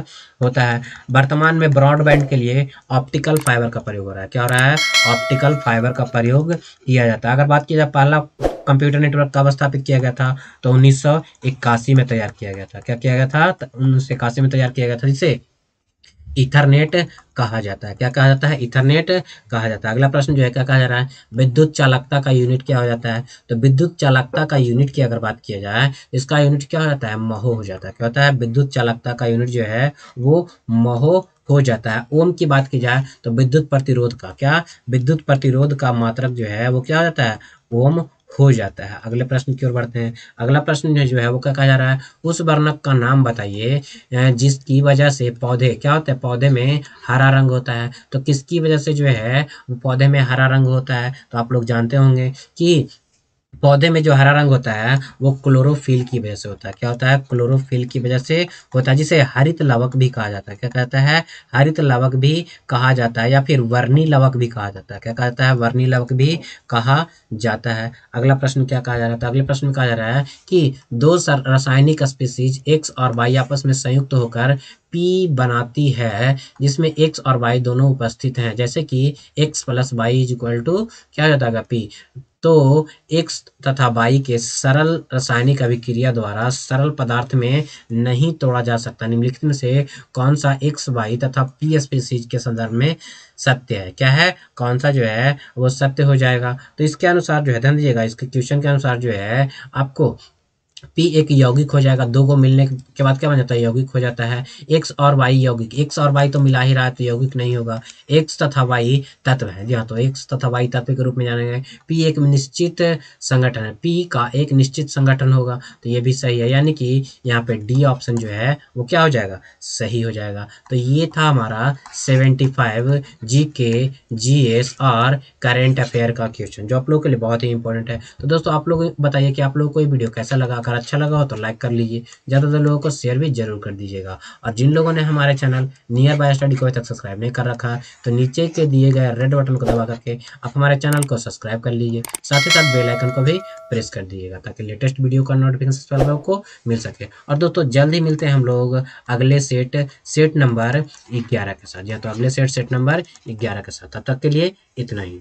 Speaker 1: होता है। वर्तमान में ब्रॉडबैंड के लिए ऑप्टिकल फाइबर का प्रयोग हो रहा है। क्या हो रहा है, ऑप्टिकल फाइबर का प्रयोग किया जाता है। अगर बात की जाए पहला कंप्यूटर नेटवर्क कब स्थापित किया गया था, तो 1981 में तैयार किया गया था। क्या किया गया था, 1981 में तैयार किया गया था, जिसे इथरनेट कहा जाता है। क्या कहा जाता है, इथरनेट कहा जाता है। अगला प्रश्न जो है क्या कहा जा रहा है, विद्युत चालकता का यूनिट क्या हो जाता है, तो विद्युत चालकता का यूनिट की अगर बात किया जाए, इसका यूनिट क्या हो जाता है, महो हो जाता है। क्या होता है, विद्युत चालकता का यूनिट जो है वो महो हो जाता है। ओम की बात की जाए तो विद्युत प्रतिरोध का, क्या, विद्युत प्रतिरोध का मात्रक जो है वो क्या हो जाता है, ओम हो जाता है। अगले प्रश्न की ओर बढ़ते हैं। अगला प्रश्न जो है वो क्या कहा जा रहा है, उस वर्णक का नाम बताइए जिसकी वजह से पौधे, क्या होता है, पौधे में हरा रंग होता है। तो किसकी वजह से जो है पौधे में हरा रंग होता है, तो आप लोग जानते होंगे कि पौधे में जो हरा रंग होता है वो क्लोरोफिल की वजह से होता है। क्या होता है, क्लोरोफिल की वजह से होता है, जिसे हरित लवक भी कहा जाता है। क्या कहता है, हरित लवक भी कहा जाता है, या फिर वर्णी लवक भी कहा जाता है। क्या कहता है, वर्णी लवक भी कहा जाता है। अगला प्रश्न क्या कहा जा रहा था, अगले प्रश्न में कहा जा रहा है कि दो रासायनिक स्पीसीज एक्स और वाई आपस में संयुक्त होकर पी बनाती है, जिसमें एक्स और वाई दोनों उपस्थित हैं। जैसे कि X plus Y is equal to क्या हो जाता है, पी। तो एक्स तथा वाई के सरल रासायनिक अभिक्रिया द्वारा सरल पदार्थ में नहीं तोड़ा जा सकता। निम्नलिखित में से कौन सा एक्स वाई तथा पी स्पीसीज के संदर्भ में सत्य है, क्या है, कौन सा जो है वो सत्य हो जाएगा। तो इसके अनुसार जो है, ध्यान दीजिएगा, इसके क्वेश्चन के अनुसार जो है आपको पी एक यौगिक हो जाएगा। दो को मिलने के बाद क्या बन जाता है, यौगिक हो जाता है। एक्स और वाई यौगिक, एक्स और वाई तो मिला ही रहा है तो यौगिक नहीं होगा। एक्स तथा वाई तत्व है, जी हाँ, तो एक्स तथा वाई तत्व के रूप में जाने गए। पी एक निश्चित संगठन है, पी का एक निश्चित संगठन होगा, तो ये भी सही है। यानी कि यहाँ पे डी ऑप्शन जो है वो क्या हो जाएगा, सही हो जाएगा। तो ये था हमारा 75 जीके, जीएस और करेंट अफेयर का क्वेश्चन, जो आप लोगों के लिए बहुत ही इंपॉर्टेंट है। तो दोस्तों आप लोग बताइए कि आप लोगों को ये वीडियो कैसा लगा। अगर अच्छा लगा हो तो लाइक कर लीजिए, ज़्यादातर लोगों को शेयर भी जरूर कर दीजिएगा। और जिन लोगों ने हमारे चैनल नियर बाय स्टडी को अभी तक सब्सक्राइब नहीं कर रखा है, तो नीचे के दिए गए रेड बटन को दबा करके आप हमारे चैनल को सब्सक्राइब कर लीजिए। साथ ही साथ बेल आइकन को भी प्रेस कर दीजिएगा, ताकि लेटेस्ट वीडियो का नोटिफिकेशन आप लोगों को मिल सके। और दोस्तों जल्द ही मिलते हैं हम लोग अगले सेट नंबर 11 के साथ। या तो अगले सेट नंबर 11 के साथ। तब तक के लिए इतना ही।